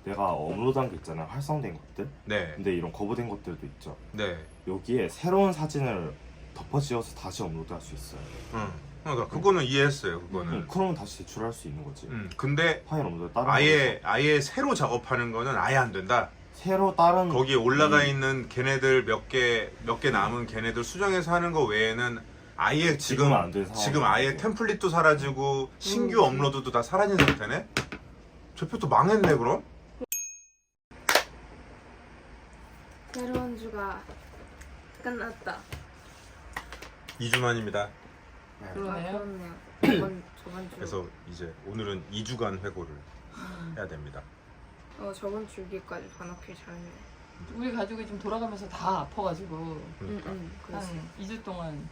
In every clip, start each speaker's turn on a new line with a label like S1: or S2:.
S1: 내가 업로드한 게 있잖아요. 활성된 것들.
S2: 네.
S1: 근데 이런 거부된 것들도 있죠.
S2: 네.
S1: 여기에 새로운 사진을 덮어씌워서 다시 업로드할 수 있어요.
S2: 그러니까 그거는 이해했어요. 그거는.
S1: 그러면 다시 제출할 수 있는 거지.
S2: 근데
S1: 파일 업로드 다른
S2: 아예 새로 작업하는 거는 아예 안 된다.
S1: 새로 다른
S2: 거기에 올라가 있는 걔네들 몇 개 남은 걔네들 수정해서 하는 거 외에는 아예 지금
S1: 안 된 상황이
S2: 아예
S1: 있고.
S2: 템플릿도 사라지고 신규 업로드도 다 사라진 상태네. 제표도 망했네 그럼?
S3: 새로운 주가 끝났다.
S2: 2주 만입니다.
S1: 네.
S4: 그러네요.
S3: 그렇네요. 저번 주.
S2: 그래서 이제 오늘은 2주간 회고를 해야 됩니다.
S3: 저번 주기까지 반납길 잘했네.
S4: 우리 가족이 좀 돌아가면서 다 아파가지고
S2: 그러니까.
S3: 그래서
S4: 한 2주 동안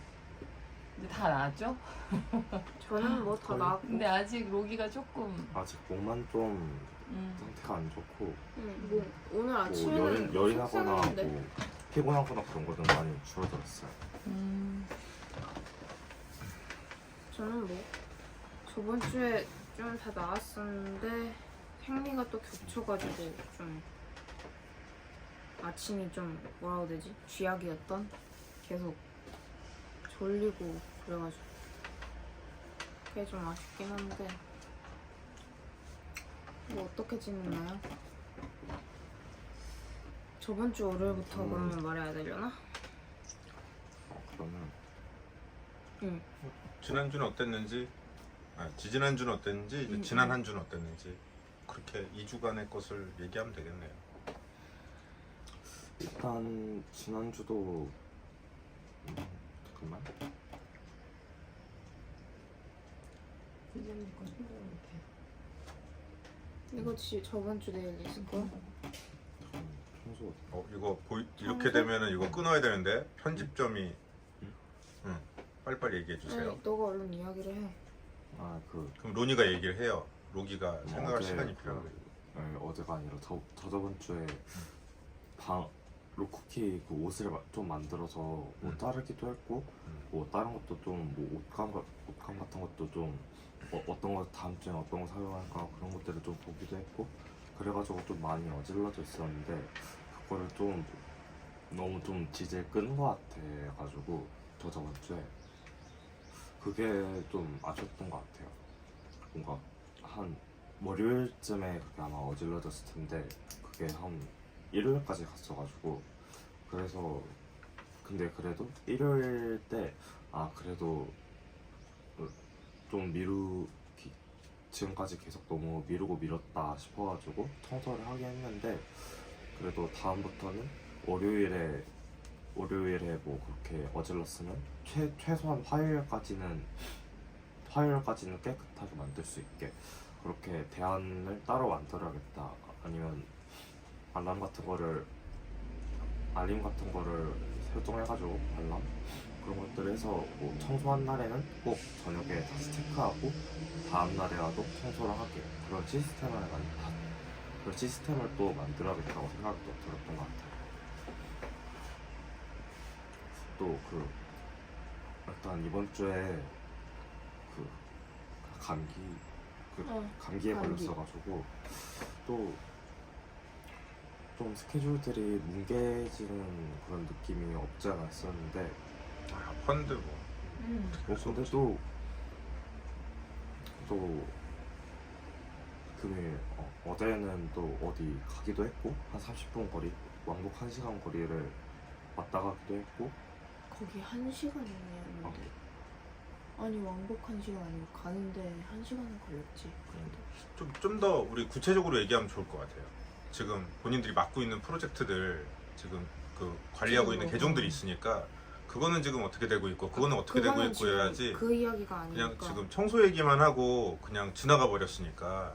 S4: 이제 다 나았죠?
S3: 저는 뭐 다 나았고.
S4: 근데 아직 로기가 조금
S1: 아직 몸만 좀 상태가 안 좋고
S3: 뭐 오늘
S1: 뭐
S3: 아침에는
S1: 열이나거나
S3: 속상했는데.
S1: 뭐 피곤하거나 그런 거는 많이 줄어들었어요.
S3: 저는 뭐 저번 주에 좀 다 나았었는데 생리가 또 겹쳐가지고 좀 아침이 좀 뭐라고 해야 되지? 쥐약이었던? 계속 졸리고 그래가지고 그게 좀 아쉽긴 한데 뭐 어떻게 지냈나요? 저번 주 월요일부터 그러면 말해야 되려나?
S1: 그러면
S3: 응.
S2: 지난주는 어땠는지, 지지난주는 어땠는지, 이제 지난 한 주는 어땠는지 그렇게 2주간의 것을 얘기하면 되겠네요.
S1: 일단 지난주도 잠깐만
S3: 이거 저번 주 내일 있을 거야?
S1: 청소
S2: 이거 이렇게 되면은 이거 끊어야 되는데 편집점이 빨리빨리 얘기해 주세요.
S3: 아니, 너가 얼른 이야기를 해.
S2: 그럼 로니가 얘기를 해요. 로기가 생각할
S1: 어제
S2: 시간이 필요하고.
S1: 어제가 아니라 저번 주에 로쿠키 그 옷을 좀 만들어서 뭐 자르기도 했고 뭐 다른 것도 좀 뭐 옷감 같은 것도 좀 어떤 거 다음 주에 어떤 거 사용할까 그런 것들을 좀 보기도 했고 그래가지고 좀 많이 어질러져 있었는데 그거를 좀 너무 좀 지질 끈 것 같아가지고 저번 주에 그게 좀 아쉬웠던 것 같아요. 뭔가 한 월요일쯤에 그게 아마 어질러졌을 텐데 그게 한 일요일까지 갔어가지고 그래서 근데 그래도 일요일 때 그래도 좀 지금까지 계속 너무 미루고 미뤘다 싶어가지고 청소를 하긴 했는데 그래도 다음부터는 월요일에 뭐 그렇게 어질렀으면 최소한 화요일까지는 깨끗하게 만들 수 있게 그렇게 대안을 따로 만들어야겠다. 아니면 알림 같은 거를 설정해가지고 그런 것들을 해서 뭐 청소한 날에는 꼭 저녁에 다시 체크하고 다음 날에라도 청소를 하게 그런 시스템을 또 만들어야겠다고 생각이 또 들었던 것 같아요. 또 일단 이번 주에 감기에 걸렸어가지고 또 좀 스케줄들이 뭉개지는 그런 느낌이 없지 않아 있었는데
S2: 펀드 뭐.
S1: 근데 또 금요일 어제는 또 어디 가기도 했고 한 30분 거리 왕복 1시간 거리를 왔다 가기도 했고
S3: 거기 1시간이었는데 아니 왕복 1시간 아니고 가는데 1시간은 걸렸지. 그래도
S2: 좀 더 우리 구체적으로 얘기하면 좋을 것 같아요. 지금 본인들이 맡고 있는 프로젝트들 지금 그 관리하고 있는 계정들이 있으니까 그거는 지금 어떻게 되고 있고 그거는 어떻게 되고 있고 해야지
S3: 그 이야기가 아니니까
S2: 그냥 지금 청소 얘기만 하고 그냥 지나가 버렸으니까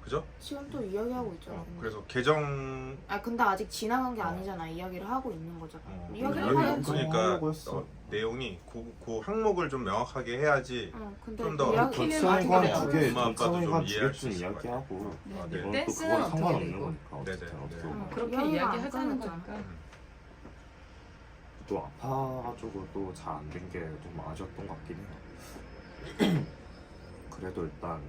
S2: 그죠?
S3: 지금 또 이야기하고 있잖아.
S2: 그래서 계정
S3: 근데 아직 지나간 게 아니잖아. 이야기를 하고 있는 거잖아. 이야기를
S1: 이야기
S3: 해야지.
S2: 그러니까
S1: 하려고 했어.
S2: 내용이 그 항목을 좀 명확하게 해야지
S3: 근데
S2: 좀 더
S4: 이야기는
S1: 전체적인
S4: 많이
S1: 건
S4: 돼요.
S1: 두개
S2: 엄마 아빠도 좀
S1: 전체적인
S2: 이해할
S1: 두
S2: 수
S1: 개쯤
S2: 있을 것
S1: 이야기하고
S2: 네.
S1: 이건 또
S4: 댄스는
S1: 그건
S4: 어떻게
S1: 상관없는
S4: 되고.
S1: 거니까 어쨌든
S2: 네네.
S1: 어떻게
S2: 네.
S1: 보면.
S4: 그렇게
S3: 이야기가
S4: 이야기
S3: 안
S4: 하자는
S3: 끊어져.
S4: 거니까.
S1: 또 아파가지고 또 잘 안 된 게 좀 아쉬웠던 것 같긴 해요. 그래도 일단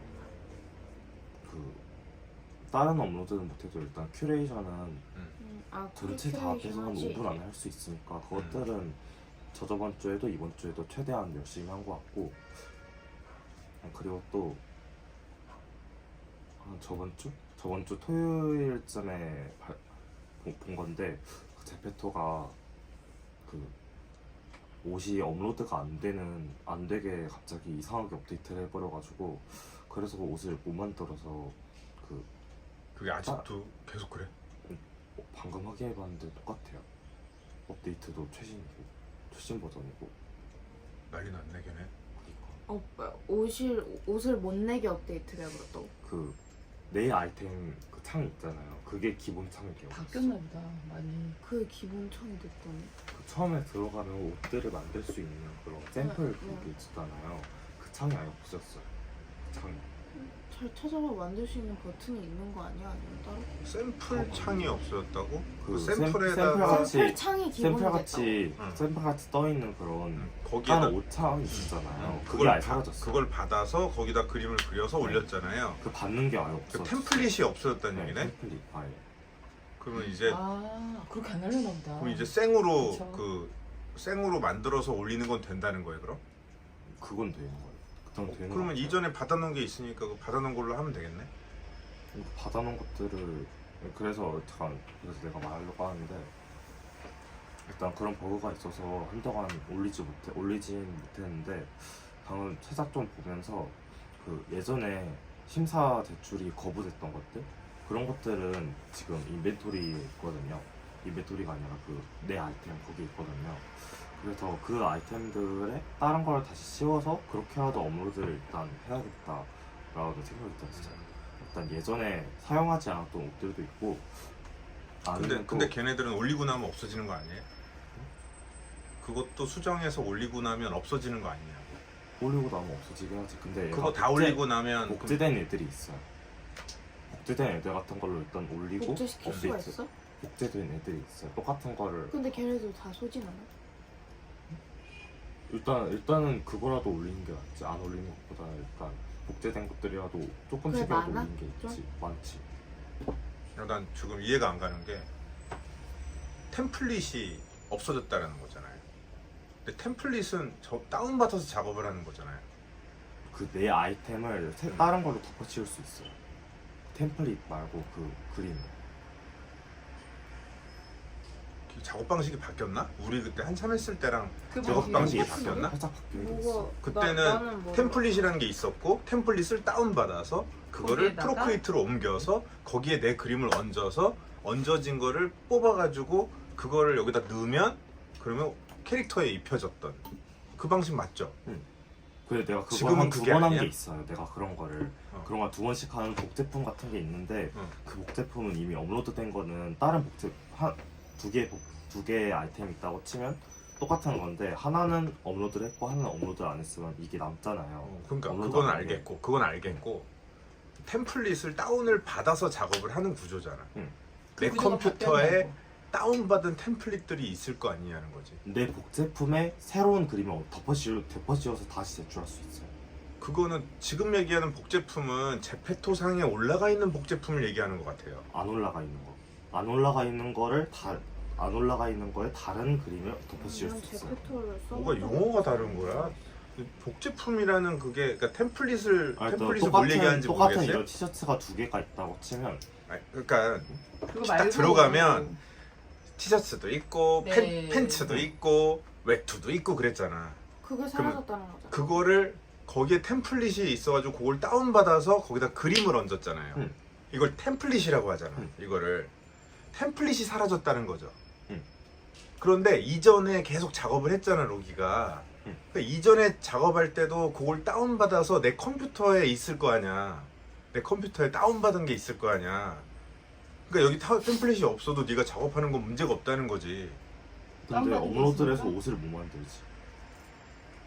S1: 다른 업로드는 못해도 일단 큐레이션은 전체 다
S3: 큐레이션
S1: 합해서 한
S3: 하지.
S1: 5분 안에 할 수 있으니까 그것들은 저번 주에도 이번 주에도 최대한 열심히 한 것 같고, 그리고 또 저번 주 토요일쯤에 본 건데, 그 제페토가 그 옷이 업로드가 안 되게 갑자기 이상하게 업데이트를 해버려가지고, 그래서 그 옷을 못 만들어서
S2: 그게 아직도 계속 그래?
S1: 방금 확인해봤는데 똑같아요. 업데이트도 최신 버전이고.
S2: 난리 났네 걔네.
S3: 옷을 못 내게 업데이트를 해버렸다고?
S1: 그 내 아이템 그 창 있잖아요. 그게 기본 창이 되어 있어요.
S4: 바뀌었나 보다 많이.
S3: 그게 기본 창이 됐다니.
S1: 그 처음에 들어가면 옷들을 만들 수 있는 그런 샘플
S3: 네.
S1: 그게 있잖아요. 그 창이 아예 없어졌어요. 그 창이.
S3: 잘 찾아봐. 만들 수 있는 버튼이 있는 거 아니야? 아니면 따로?
S2: 샘플 창이 없어졌다고? 그
S1: 샘플
S2: 샘플에다가
S1: 같이
S3: 샘플 창이 기본이
S1: 샘플같이
S2: 응.
S1: 샘플같이 떠 있는 그런
S2: 거기에다
S1: 다른 옷창이 있잖아요. 그게
S2: 그걸
S1: 아예 사라졌어요.
S2: 그걸 받아서 거기다 그림을 그려서 올렸잖아요.
S1: 그 받는 게 아예
S2: 그
S1: 없어졌어요.
S2: 템플릿이 없어졌다는 얘기네.
S1: 템플릿 아예.
S2: 그러면 이제
S4: 그렇게 안 하려나 보다.
S2: 그럼 이제 생으로
S4: 그쵸.
S2: 그 생으로 만들어서 올리는 건 된다는 거예요, 그럼?
S1: 그건 되는 거예요. 그건 되는
S2: 그러면
S1: 것 같아요.
S2: 이전에 받아놓은 게 있으니까 그 받아놓은 걸로 하면 되겠네.
S1: 받아놓은 것들을 그래서 내가 말하려고 하는데, 일단 그런 버그가 있어서 한동안 올리진 못했는데, 방금 최작 좀 보면서 그 예전에 심사 제출이 거부됐던 것들, 그런 것들은 지금 인벤토리에 있거든요. 인벤토리가 아니라 그 내 아이템 거기 있거든요. 그래서 그 아이템들에 다른 걸 다시 씌워서 그렇게라도 업로드를 일단 해야겠다라고 생각이 들었어요. 일단 예전에 사용하지 않았던 옷들도 있고, 아니면
S2: 근데 걔네들은 올리고 나면 없어지는 거 아니에요? 그것도 수정해서 올리고 나면 없어지는 거 아니냐고.
S1: 올리고 나면 없어지긴 하지. 근데
S2: 그거
S1: 얘가
S2: 다 올리고 나면
S1: 복제된 애들이 있어요. 복제된 애들 같은 걸로 일단 올리고
S3: 복제시킬 수가 있어?
S1: 복제된 애들이 있어요. 똑같은 거를
S3: 근데 걔네들 다 소진 않아?
S1: 일단은 그거라도 올리는 게 낫지. 안 올리는 것보다 일단 복제된 것들이라도 조금씩이라도
S3: 그래, 많아?
S1: 올리는 게 있지. 많지.
S2: 난 지금 이해가 안 가는 게 템플릿이 없어졌다라는 거잖아요. 근데 템플릿은 다운받아서 작업을 하는 거잖아요.
S1: 그 내 아이템을 다른 걸로 덮어씌울 수 있어요. 템플릿 말고 그 그림.
S2: 작업 방식이 바뀌었나? 우리 그때 한참 했을 때랑
S4: 그
S2: 작업
S4: 방식이
S2: 방식이 바뀌었나?
S1: 살짝 바뀐 게 있어.
S3: 뭐가
S2: 그때는
S3: 나는 몰라.
S2: 템플릿이라는 게 있었고 템플릿을 다운받아서 그거를
S4: 거기에다가?
S2: 프로크리에이트로 옮겨서 거기에 내 그림을 얹어진 거를 뽑아가지고 그거를 여기다 넣으면 그러면 캐릭터에 입혀졌던 그 방식 맞죠?
S1: 그래 내가 그거
S2: 지금은
S1: 한
S2: 그게
S1: 두 번 한
S2: 아니야?
S1: 게 있어요. 내가 그런 거를 그런 거 2번씩 하는 복제품 같은 게 있는데, 그 복제품은 이미 업로드된 거는 다른 두 개의 아이템이 있다고 치면 똑같은 건데, 하나는 업로드를 했고 하나는 업로드를 안 했으면 이게 남잖아요.
S2: 그러니까
S1: 업로드
S2: 그건
S1: 안 한 게.
S2: 알겠고 템플릿을 다운을 받아서 작업을 하는 구조잖아. 내
S4: 구조가
S2: 컴퓨터에
S4: 바뀌었냐고.
S2: 다운받은 템플릿들이 있을 거 아니냐는 거지.
S1: 내 복제품에 새로운 그림을 덮어씌워서 다시 제출할 수 있어요.
S2: 그거는 지금 얘기하는 복제품은 제페토상에 올라가 있는 복제품을 얘기하는 것 같아요.
S1: 안 올라가 있는 거. 안 올라가 있는 거에 다른 그림을 덮어씌울 수 있어요.
S3: 제페토를 써.
S2: 뭐가 용어가 다른 거야? 복제품이라는 그게 그러니까 템플릿을 뭘
S1: 똑같은
S2: 얘기하는지
S1: 이런
S2: 모르겠어요.
S1: 티셔츠가 두 개가 있다고 치면
S2: 그러니까
S4: 그거
S2: 딱
S4: 말고
S2: 들어가면 티셔츠도 있고
S4: 네.
S2: 팬츠도 있고 외투도 있고 그랬잖아.
S3: 그게 사라졌다는 거잖아.
S2: 그거를 거기에 템플릿이 있어가지고 그걸 다운받아서 거기다 그림을 얹었잖아요. 이걸 템플릿이라고 하잖아. 이거를 템플릿이 사라졌다는 거죠. 그런데 이전에 계속 작업을 했잖아, 로기가. 그러니까 이전에 작업할 때도 그걸 다운받아서 내 컴퓨터에 있을 거 아니야. 내 컴퓨터에 다운받은 게 있을 거 아니야. 그러니까 여기 템플릿이 없어도 네가 작업하는 건 문제가 없다는 거지.
S1: 근데
S4: 다운받은 게
S1: 업로드를 해서
S4: 있으니까?
S1: 옷을 못 만들지.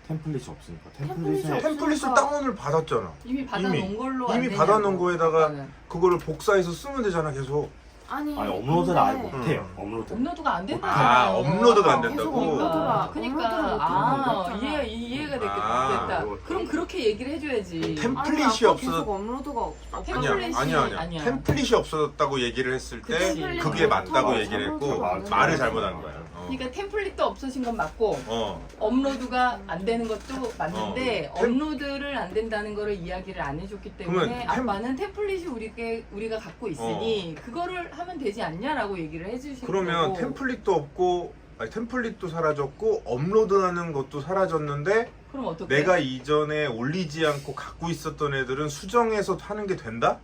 S1: 템플릿이 없으니까.
S3: 템플릿이 없-
S2: 템플릿을
S3: 없으니까-
S2: 다운을 받았잖아.
S4: 이미 받아놓은 걸로 안
S2: 이미
S4: 되냐고,
S2: 받아놓은 거에다가
S4: 아빠는.
S2: 그거를 복사해서 쓰면 되잖아, 계속.
S3: 아니
S1: 업로드를 아예
S3: 근데
S1: 못해요. 업로드.
S4: 업로드가 안 된다잖아요.
S2: 아, 업로드가 안
S3: 계속
S2: 된다고?
S3: 업로드가
S4: 그러니까
S3: 업로드를
S4: 이해가
S2: 아,
S4: 됐다.
S1: 이거
S4: 그럼 그렇게 얘기를 해줘야지.
S2: 템플릿이 없어서
S3: 계속 업로드가 없어.
S2: 아니야. 템플릿이 없어졌다고 얘기를 했을 때
S4: 그치.
S2: 그게 맞다고
S3: 템플릿
S2: 얘기를 했고
S3: 잘못
S2: 말을
S3: 잘못
S2: 잘못한 거야.
S4: 그러니까 템플릿도 없어진 건 맞고
S2: 어.
S4: 업로드가 안 되는 것도 맞는데
S2: 템-
S4: 업로드를 안 된다는 거를 이야기를 안 해줬기 때문에
S2: 그러면
S4: 아빠는 템플릿이 우리가 갖고 있으니 그거를 하면 되지 않냐라고 얘기를 해주시는
S2: 그러면
S4: 거고.
S2: 템플릿도 없고 템플릿도 사라졌고 업로드하는 것도 사라졌는데
S4: 그럼 어떻게?
S2: 내가 이전에 올리지 않고 갖고 있었던 애들은 수정해서 하는 게 된다?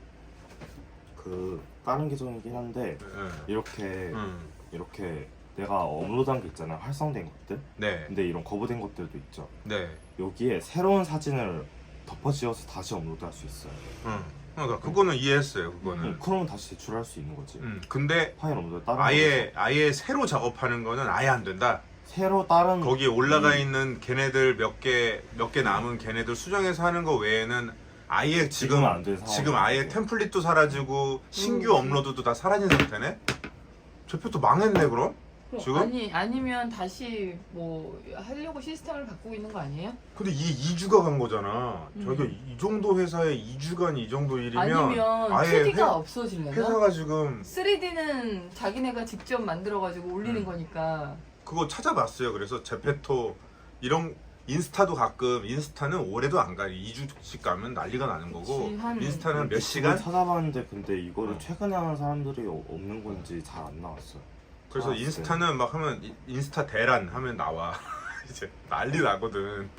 S1: 그 다른 계정이긴 한데
S2: 네.
S1: 이렇게
S2: 음.
S1: 이렇게 내가 업로드한 게 있잖아요. 활성된 것들.
S2: 네.
S1: 근데 이런 거부된 것들도 있죠.
S2: 네.
S1: 여기에 새로운 사진을 덮어씌워서 다시 업로드할 수 있어요.
S2: 그러니까 그거는 이해했어요. 그거는.
S1: 그러면 다시 제출할 수 있는 거지.
S2: 근데
S1: 파일 업로드 다른
S2: 아예 새로 작업하는 거는 아예 안 된다.
S1: 새로 다른
S2: 거기에 올라가 있는 걔네들 몇 개 남은 걔네들 수정해서 하는 거 외에는 아예 지금
S1: 안 되는 상황이
S2: 지금 아예
S1: 있어요.
S2: 템플릿도 사라지고 신규 업로드도 다 사라진 상태네. 제표도 망했네 그럼?
S4: 그럼
S2: 지금?
S4: 아니면 다시 뭐 하려고 시스템을 바꾸고 있는 거 아니에요?
S2: 근데 이게 2주가 간 거잖아. 저희가 이 정도 회사에 2주간 이 정도 일이면
S4: 아니면
S2: 아예
S4: 2D가 없어지려나?
S2: 회사가 지금
S4: 3D는 자기네가 직접 만들어가지고 올리는
S2: 음.
S4: 거니까.
S2: 그거 찾아봤어요. 그래서 제페토 이런 인스타도 가끔 인스타는 올해도 안 가. 2주씩 가면 난리가 나는 거고
S4: 그치, 한-
S2: 인스타는 몇
S1: 그걸
S2: 시간?
S1: 찾아봤는데 근데 이거를
S2: 어.
S1: 최근에 하는 사람들이 없는 건지 잘 안 나왔어요.
S2: 그래서 인스타는 막 하면 인스타 대란 하면 나와. 이제 난리 나거든.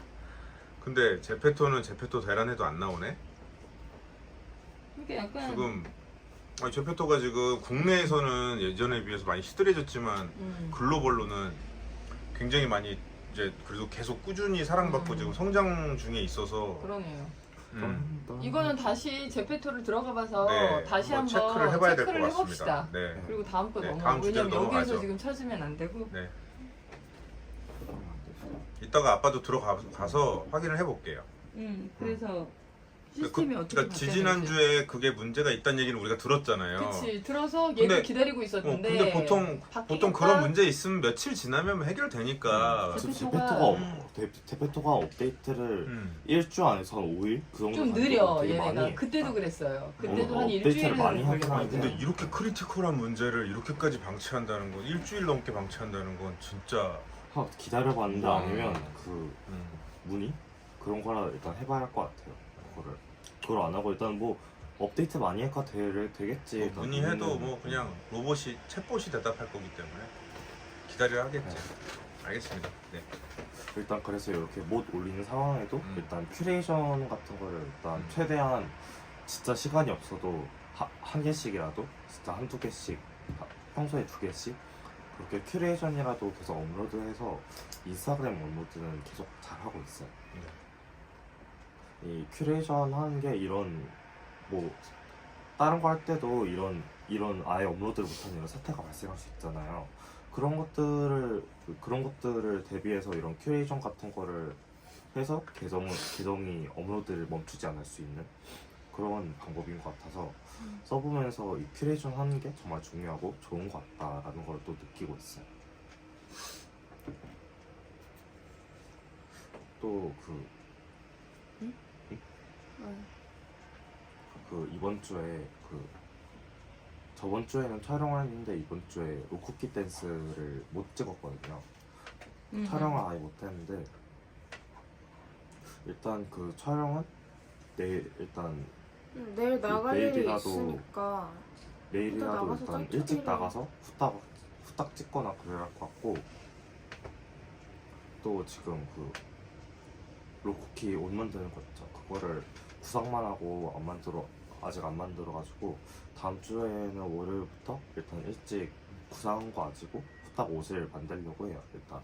S2: 근데 제페토는 제페토 대란해도 안 나오네.
S4: 그게 약간
S2: 지금 제페토가 지금 국내에서는 예전에 비해서 많이 시들해졌지만 글로벌로는 굉장히 많이 이제 그래도 계속 꾸준히 사랑받고 지금 성장 중에 있어서
S4: 그러네요.
S2: 음.
S4: 이거는 다시 제페토를 들어가봐서
S2: 네,
S4: 다시
S2: 한번
S4: 한번
S2: 체크를 해봐야 될 것
S4: 해봅시다.
S2: 같습니다. 네.
S4: 그리고 다음 거
S2: 네,
S4: 넘어가고
S2: 다음 주제로
S4: 왜냐면 여기에서
S2: 넘어가죠.
S4: 지금 찾으면 안 되고.
S2: 네. 이따가 아빠도 들어가서 확인을 해볼게요.
S4: 그래서 시스템이 어떻게
S2: 그러니까 지지난주에 그게 문제가 있다는 얘기는 우리가 들었잖아요.
S4: 그치 들어서 얘도
S2: 근데-
S4: 기다리고 있었는데
S2: 근데 보통
S4: 바뀌겠다?
S2: 그런 문제 있으면 며칠 지나면 해결되니까.
S1: 제페토가 업데이트를
S2: 음.
S1: 일주 안에서 한 5일 그 정도
S4: 좀
S1: 가는
S4: 느려
S1: 거 되게 많이
S4: 얘네가
S1: 해요.
S4: 그때도 그랬어요. 그때도 한
S1: 업데이트를
S4: 일주일
S1: 많이 하긴
S4: 걸려가지고.
S1: 하는데.
S2: 근데 이렇게 크리티컬한 문제를 이렇게까지 방치한다는 건 일주일 넘게 방치한다는 건 진짜
S1: 기다려봤는데 아니면 그
S2: 음.
S1: 문의 그런 거라 일단 해봐야 할 것 같아요. 그걸 안 하고 일단 뭐 업데이트 많이 하니까 되겠지. 일단
S2: 문의해도
S1: 문의는.
S2: 뭐 그냥 로봇이 챗봇이 대답할 거기 때문에 기다려야 하겠지.
S1: 네.
S2: 알겠습니다. 네.
S1: 일단 그래서 이렇게 못 올리는 상황에도 일단 큐레이션 같은 거를 일단
S2: 음.
S1: 최대한 진짜 시간이 없어도 한 개씩이라도 진짜 한두 개씩 평소에 두 개씩 그렇게 큐레이션이라도 계속 업로드해서 인스타그램 업로드는 계속 잘 하고 있어요.
S2: 네.
S1: 이 큐레이션 하는 게 이런 뭐 다른 거 할 때도 이런 아예 업로드를 못하는 이런 사태가 발생할 수 있잖아요. 그런 것들을 대비해서 이런 큐레이션 같은 거를 해서 계정이 업로드를 멈추지 않을 수 있는 그런 방법인 것 같아서 써보면서 이 큐레이션 하는 게 정말 중요하고 좋은 것 같다라는 걸 또 느끼고 있어요. 또 이번 주에 저번 주에는 촬영을 했는데 이번 주에 로쿠키 댄스를 못 찍었거든요. 촬영을 아예 못 했는데 일단 그 촬영은 내일
S3: 나갈 일이
S1: 내일이라도-
S3: 있으니까
S1: 내일이라도
S3: 나가서
S1: 일단
S3: 짝짝이를-
S1: 일찍 나가서 후딱 찍거나 그래야 할 것 같고 또 지금 그 로쿠키 옷 만드는 거 있죠. 그거를 구상만 하고 아직 안 만들어가지고 다음 주에는 월요일부터 일단 일찍 구상한 거 가지고 후딱 옷을 만들려고 해요. 일단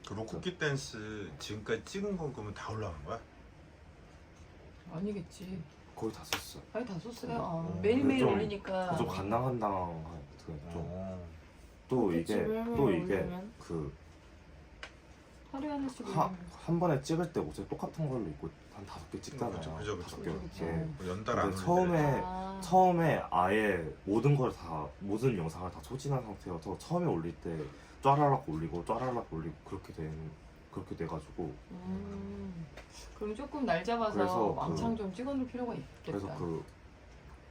S2: 그 로쿠키 댄스 지금까지 찍은 건 그러면 다 올라간 거야?
S4: 아니겠지.
S1: 거의 다 썼어요.
S4: 아니 다 썼어요.
S2: 음.
S4: 매일매일
S1: 좀-
S4: 올리니까.
S1: 좀 간당간당한
S2: 어.
S1: 또
S3: 그치,
S1: 이게
S3: 매일매일 올리면.
S1: 그
S4: 하루에 하나씩
S1: 한 번에 찍을 때 옷을 똑같은 걸로 입고 한 5개 찍잖아요.
S2: 그죠.
S1: 5개
S4: 그죠.
S1: 이렇게.
S2: 뭐 연달 안
S1: 근데
S2: 올리는데.
S1: 처음에 아예 모든 영상을 다 소진한 상태여서 처음에 올릴 때 쫘라락 올리고 그렇게 돼가지고
S4: 그럼 조금 날 잡아서
S1: 그래서
S4: 왕창 좀 찍어놓을 필요가 있겠다.
S1: 그래서 그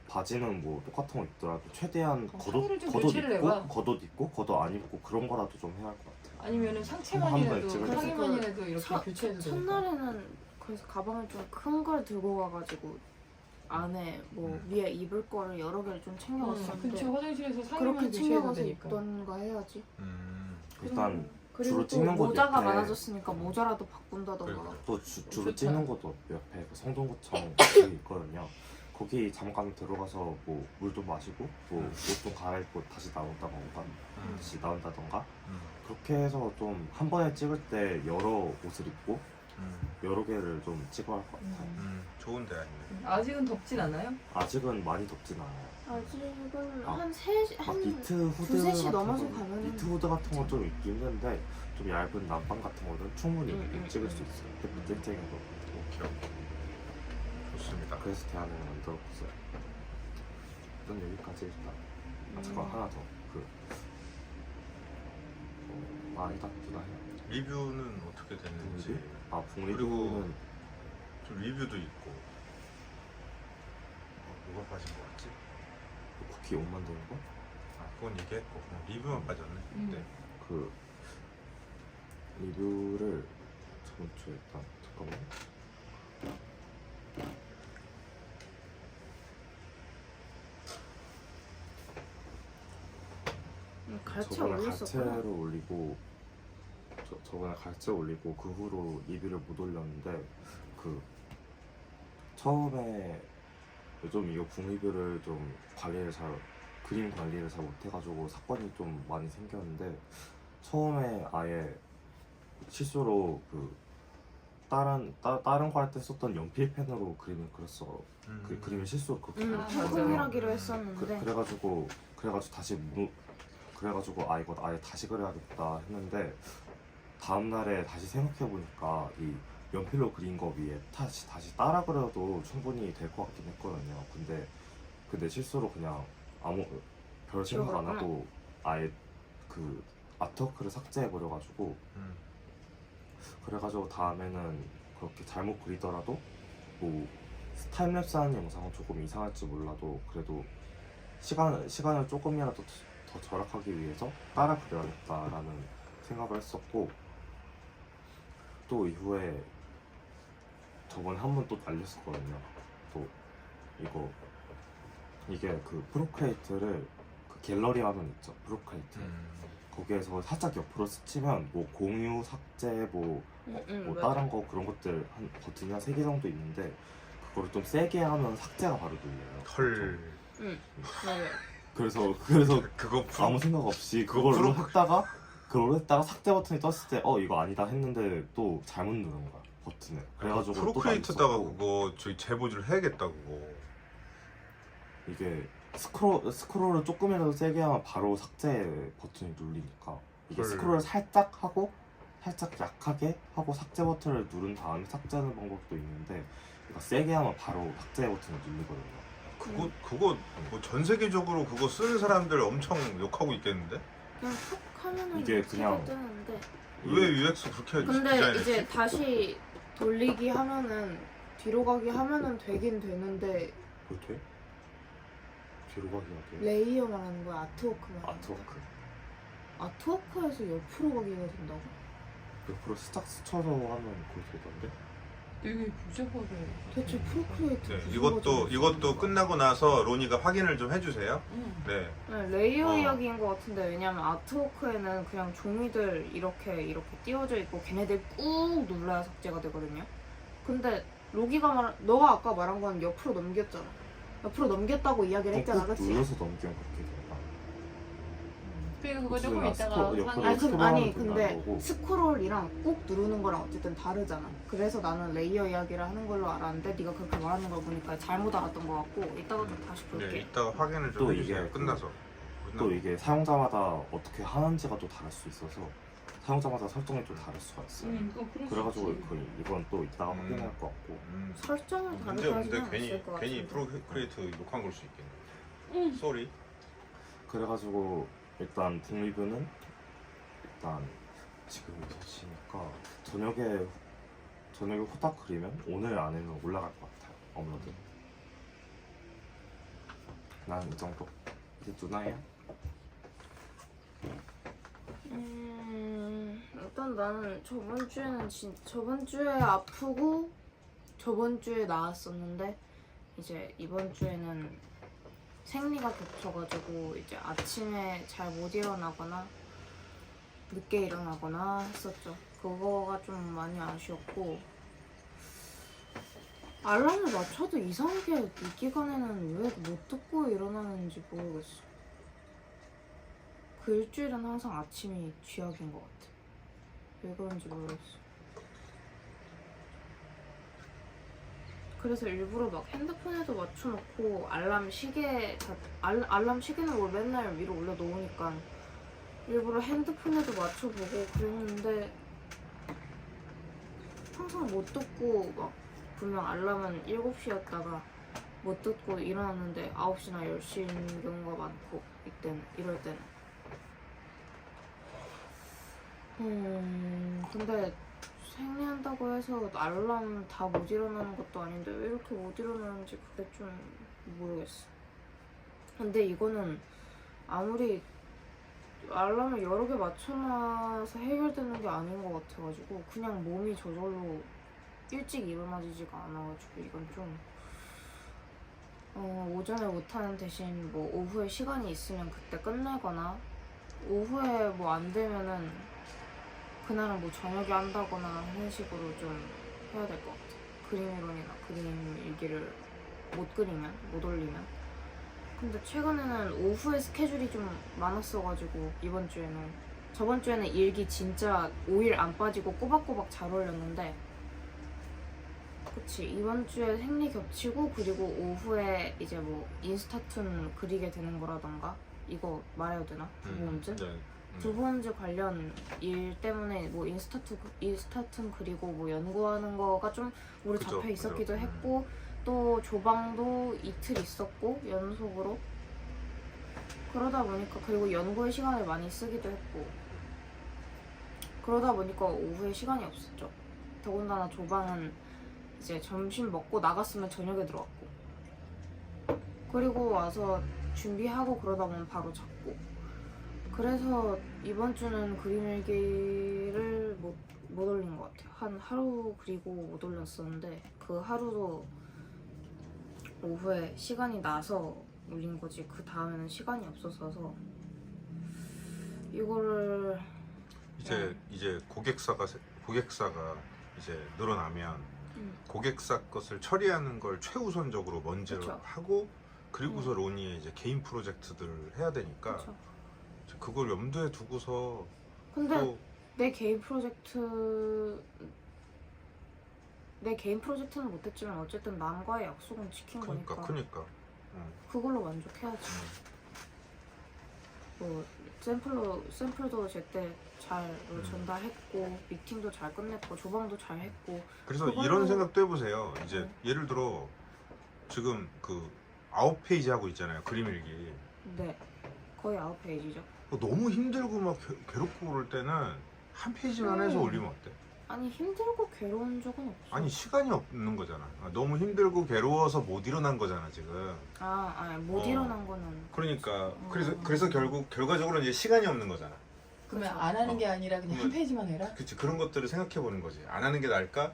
S1: 바지는 뭐 똑같은 거 입더라도 최대한
S4: 상의를 좀 교체를 해봐.
S1: 겉옷 입고 겉옷 안 입고 그런 거라도 좀 해야 할 것 같아요.
S4: 아니면은
S1: 한번
S4: 상체만이라도
S1: 찍을 때.
S4: 상의만이라도 이렇게 교체해도 되니까.
S3: 첫날에는 그래서 가방을 좀 큰 걸 들고 가가지고 안에 뭐 위에 입을 거를 여러 개를 좀 챙겨갔었는데
S4: 그쵸, 화장실에서
S3: 그렇게
S4: 상의만 교체해도
S3: 챙겨가서
S4: 되니까.
S3: 입던가 해야지.
S1: 일단
S3: 그리고
S1: 주로
S3: 또
S1: 찍는 곳
S3: 모자가
S1: 옆에
S3: 많아졌으니까 모자라도 바꾼다던가.
S1: 또 주로
S4: 좋다.
S1: 찍는 곳도 옆에 그 성동구청 거기 있거든요. 거기 잠깐 들어가서 뭐 물도 마시고 뭐 옷 좀 갈아입고 다시 나온다던가 그렇게 해서 좀 한 번에 찍을 때 여러 옷을 입고 여러 개를 좀 찍어야 할 것 같아요.
S2: 좋은데 아니면.
S4: 아직은 덥진 않아요?
S1: 아직은 많이 덥진 않아요.
S3: 아직은
S1: 아,
S3: 한 3시,
S1: 막
S3: 한
S1: 니트 후드
S3: 2, 3시
S1: 같은
S3: 넘어서
S1: 거,
S3: 가면은
S1: 니트 후드 같은 건 좀 입기 힘든데 좀 얇은 난방 같은 거는 충분히 찍을 수 있어요. 땡땡해도.
S2: 오케이. 좋습니다.
S1: 그래서 대안을 만들었어요. 일단 여기까지 일단. 아 잠깐 하나 더. 아니다 누나 해요.
S2: 리뷰는 어떻게 됐는지.
S1: 아
S2: 그리고
S1: 북리뷰는
S2: 좀 리뷰도 있고. 뭐가 빠진 거 같지?
S1: 쿠키 옷 만드는 거?
S2: 아 그건 얘기했고 그냥 리뷰만 빠졌네. 네.
S1: 그 리뷰를 저번 주에 일단 잠깐만.
S3: 갈치
S1: 저번에
S3: 올렸었구나.
S1: 갈채를 올리고 저번에 갈채 올리고 그 후로 리뷰를 못 올렸는데 그 처음에 좀 이거 북리뷰를 좀 그림 관리를 잘 못해가지고 사건이 좀 많이 생겼는데 처음에 아예 실수로 그 다른 거 할 때 썼던 연필펜으로 그림을 그렸어. 그 그림을 실수로 그렇게
S4: 맞아요.
S3: 출금이라기로 했었는데
S1: 그래가지고 아 이거 아예 다시 그려야겠다 했는데 다음 날에 다시 생각해 보니까 이 연필로 그린 거 위에 다시 따라 그려도 충분히 될 것 같긴 했거든요. 근데 실수로 그냥 별 생각 안 하고 아예 그 아트워크를 삭제해 버려가지고 그래가지고 다음에는 그렇게 잘못 그리더라도 뭐 타임랩스 하는 영상은 조금 이상할지 몰라도 그래도 시간을 조금이라도 더 절약하기 위해서 따라 그려야겠다라는 생각을 했었고 또 이후에 저번에 한 번 또 날렸었거든요. 또 이게 그 프로크레이트를 그 갤러리 화면 있죠. 프로크레이트 거기에서 살짝 옆으로 스치면 뭐 공유, 삭제, 뭐 다른 거 그런 것들 한 버튼이 한 3개 정도 있는데 그거를 좀 세게 하면 삭제가 바로 눌려요.
S2: 헐.
S3: 맞아요.
S1: 그래서
S2: 그거
S1: 아무 생각 없이
S2: 그거
S1: 그걸로 했다가 삭제 버튼이 떴을 때 이거 아니다 했는데 또 잘못 누른 거야 버튼을. 그래가지고 또
S2: 프로크리에이터다가
S1: 날렸었고.
S2: 그거 저희 제보를 해야겠다 그거.
S1: 이게 스크롤을 조금이라도 세게 하면 바로 삭제 버튼이 눌리니까 이게
S2: 헐.
S1: 스크롤을 살짝 하고 살짝 약하게 하고 삭제 버튼을 누른 다음에 삭제하는 방법도 있는데 그러니까 세게 하면 바로 삭제 버튼을 누르거든요.
S2: 그거 뭐 전 세계적으로 그거 쓰는 사람들 엄청 욕하고 있겠는데?
S3: 그냥 툭 하면은
S1: 이게 그냥
S3: 뜨는데
S2: 왜 UX 그렇게
S3: 근데
S2: 디자인했지?
S3: 이제 다시 돌리기 하면은 뒤로 가기 하면은 되긴 되는데
S1: 뭐 돼? 뒤로 가기 하게
S3: 레이어 말하는 거야? 아트워크 말하는 거야?
S1: 아트워크
S3: 아트워크에서 옆으로 가기가 된다고?
S1: 옆으로 살짝 스쳐서 하면 그거 되던데?
S4: 되게 복잡하게.
S3: 대체 프로크리에이트
S2: 네,
S3: 무슨
S2: 이것도
S3: 버전이야?
S2: 끝나고 나서 로니가 확인을 좀 해주세요. 네.
S3: 네, 레이어
S2: 어.
S3: 이야기인 것 같은데 왜냐면 아트워크에는 그냥 종이들 이렇게 띄워져 있고 걔네들 꾹 눌러야 삭제가 되거든요. 근데 너가 아까 말한 건 옆으로 넘겼잖아. 옆으로 넘겼다고 이야기를 했잖아,
S1: 꾹
S3: 그치?
S1: 눌러서 넘기면 그렇게 된다.
S4: 그러니까 그거 조금
S1: 그냥
S4: 이따가
S1: 스크롤, 옆으로
S4: 상의.
S1: 스크롤하면
S3: 근데
S1: 된다는 거고.
S3: 스크롤이랑 꾹 누르는 거랑 어쨌든 다르잖아. 그래서 나는 레이어 이야기를 하는 걸로 알았는데 네가 그렇게 말하는 걸 보니까 잘못 알았던 것 같고 이따가 좀 다시 볼게.
S2: 네, 이따가 확인을 좀
S1: 또
S2: 해주세요.
S1: 이게
S2: 끝나서.
S1: 또 이게 사용자마다 어떻게 하는지가 또 다를 수 있어서 사용자마다 설정이 좀 다를 수가 있어요.
S4: 그럴 수
S1: 그래가지고
S4: 있지.
S1: 이건 또 이따가 확인할 것 같고.
S3: 설정을
S2: 문제
S3: 다르게
S2: 없는데
S3: 하지는
S2: 괜히
S3: 않을 것
S2: 괜히
S3: 같은데.
S2: 프로크리에이터 욕한 걸 수 있겠네. 쏘리.
S1: 그래가지고 일단 북리뷰는 일단 지금 6시니까 저녁에 후딱 그리면 오늘 안에는 올라갈 것 같아요. 업로드. 난 이 정도. 이제 누나야?
S3: 일단 나는 저번 주에 아프고 저번 주에 나았었는데 이제 이번 주에는 생리가 겹쳐가지고 이제 아침에 잘 못 일어나거나 늦게 일어나거나 했었죠. 그거가 좀 많이 아쉬웠고 알람을 맞춰도 이상하게 이 기간에는 왜 못 듣고 일어나는지 모르겠어. 그 일주일은 항상 아침이 쥐약인 것 같아. 왜 그런지 모르겠어. 그래서 일부러 막 핸드폰에도 맞춰놓고 알람 시계는 뭘 맨날 위로 올려놓으니까 일부러 핸드폰에도 맞춰보고 그랬는데 항상 못 듣고 막 분명 알람은 7시였다가 못 듣고 일어났는데 9시나 10시인 경우가 많고 이럴 때는 근데 생리한다고 해서 알람 다 못 일어나는 것도 아닌데 왜 이렇게 못 일어나는지 그게 좀 모르겠어. 근데 이거는 아무리 알람을 여러 개 맞춰놔서 해결되는 게 아닌 것 같아가지고 그냥 몸이 저절로 일찍 일어나지가 않아가지고 이건 좀 오전에 못하는 대신 뭐 오후에 시간이 있으면 그때 끝내거나 오후에 뭐 안 되면은 그날은 뭐 저녁에 한다거나 하는 식으로 좀 해야 될 것 같아. 그림이론이나 그림 일기를 못 올리면. 근데 최근에는 오후에 스케줄이 좀 많았어가지고 저번 주에는 일기 진짜 5일 안 빠지고 꼬박꼬박 잘 올렸는데 그치 이번 주에 생리 겹치고 그리고 오후에 이제 뭐 인스타툰 그리게 되는 거라던가 이거 말해도 되나? 두부홈즈? 두부홈즈 관련 일 때문에 뭐 인스타툰 그리고 뭐 연구하는 거가 좀 우리
S2: 그죠,
S3: 잡혀 있었기도
S2: 그죠.
S3: 했고 또 조방도 이틀 있었고 연속으로 그러다 보니까 그리고 연구에 시간을 많이 쓰기도 했고 그러다 보니까 오후에 시간이 없었죠. 더군다나 조방은 이제 점심 먹고 나갔으면 저녁에 들어왔고 그리고 와서 준비하고 그러다 보면 바로 잤고 그래서 이번 주는 그림일기를 못 올린 것 같아요. 한 하루 그리고 못 올렸었는데 그 하루도 오후에 시간이 나서 올린 거지 그 다음에는 시간이 없어서 이거를
S2: 이제 고객사가 이제 늘어나면 고객사 것을 처리하는 걸 최우선적으로 먼저
S3: 그쵸.
S2: 하고 그리고서 로니의 이제 개인 프로젝트들을 해야 되니까
S3: 그쵸.
S2: 그걸 염두에 두고서
S3: 근데
S2: 또
S3: 내 개인 프로젝트는 못했지만 어쨌든 남과의 약속은 지킨 거니까
S2: 그러니까
S3: 그걸로 만족해야지. 뭐 샘플도 제때 잘 전달했고 미팅도 잘 끝냈고 조방도 잘 했고
S2: 그래서
S3: 그걸로-
S2: 이런 생각도 해보세요. 이제 예를 들어 지금 그 9페이지 하고 있잖아요. 그림일기.
S3: 네 거의 9페이지죠.
S2: 너무 힘들고 막 괴롭고 그럴 때는 한 페이지만 해서 올리면 어때?
S3: 아니 힘들고 괴로운 적은 없어.
S2: 아니 시간이 없는 거잖아. 너무 힘들고 괴로워서 못 일어난 거잖아 지금.
S3: 못 일어난 거는
S2: 그러니까 그래서 결국 결과적으로 이제 시간이 없는 거잖아.
S4: 그러면
S3: 그쵸.
S4: 안 하는 게 아니라 그냥 한 페이지만 해라?
S2: 그치, 그런 것들을 생각해 보는 거지. 안 하는 게 나을까?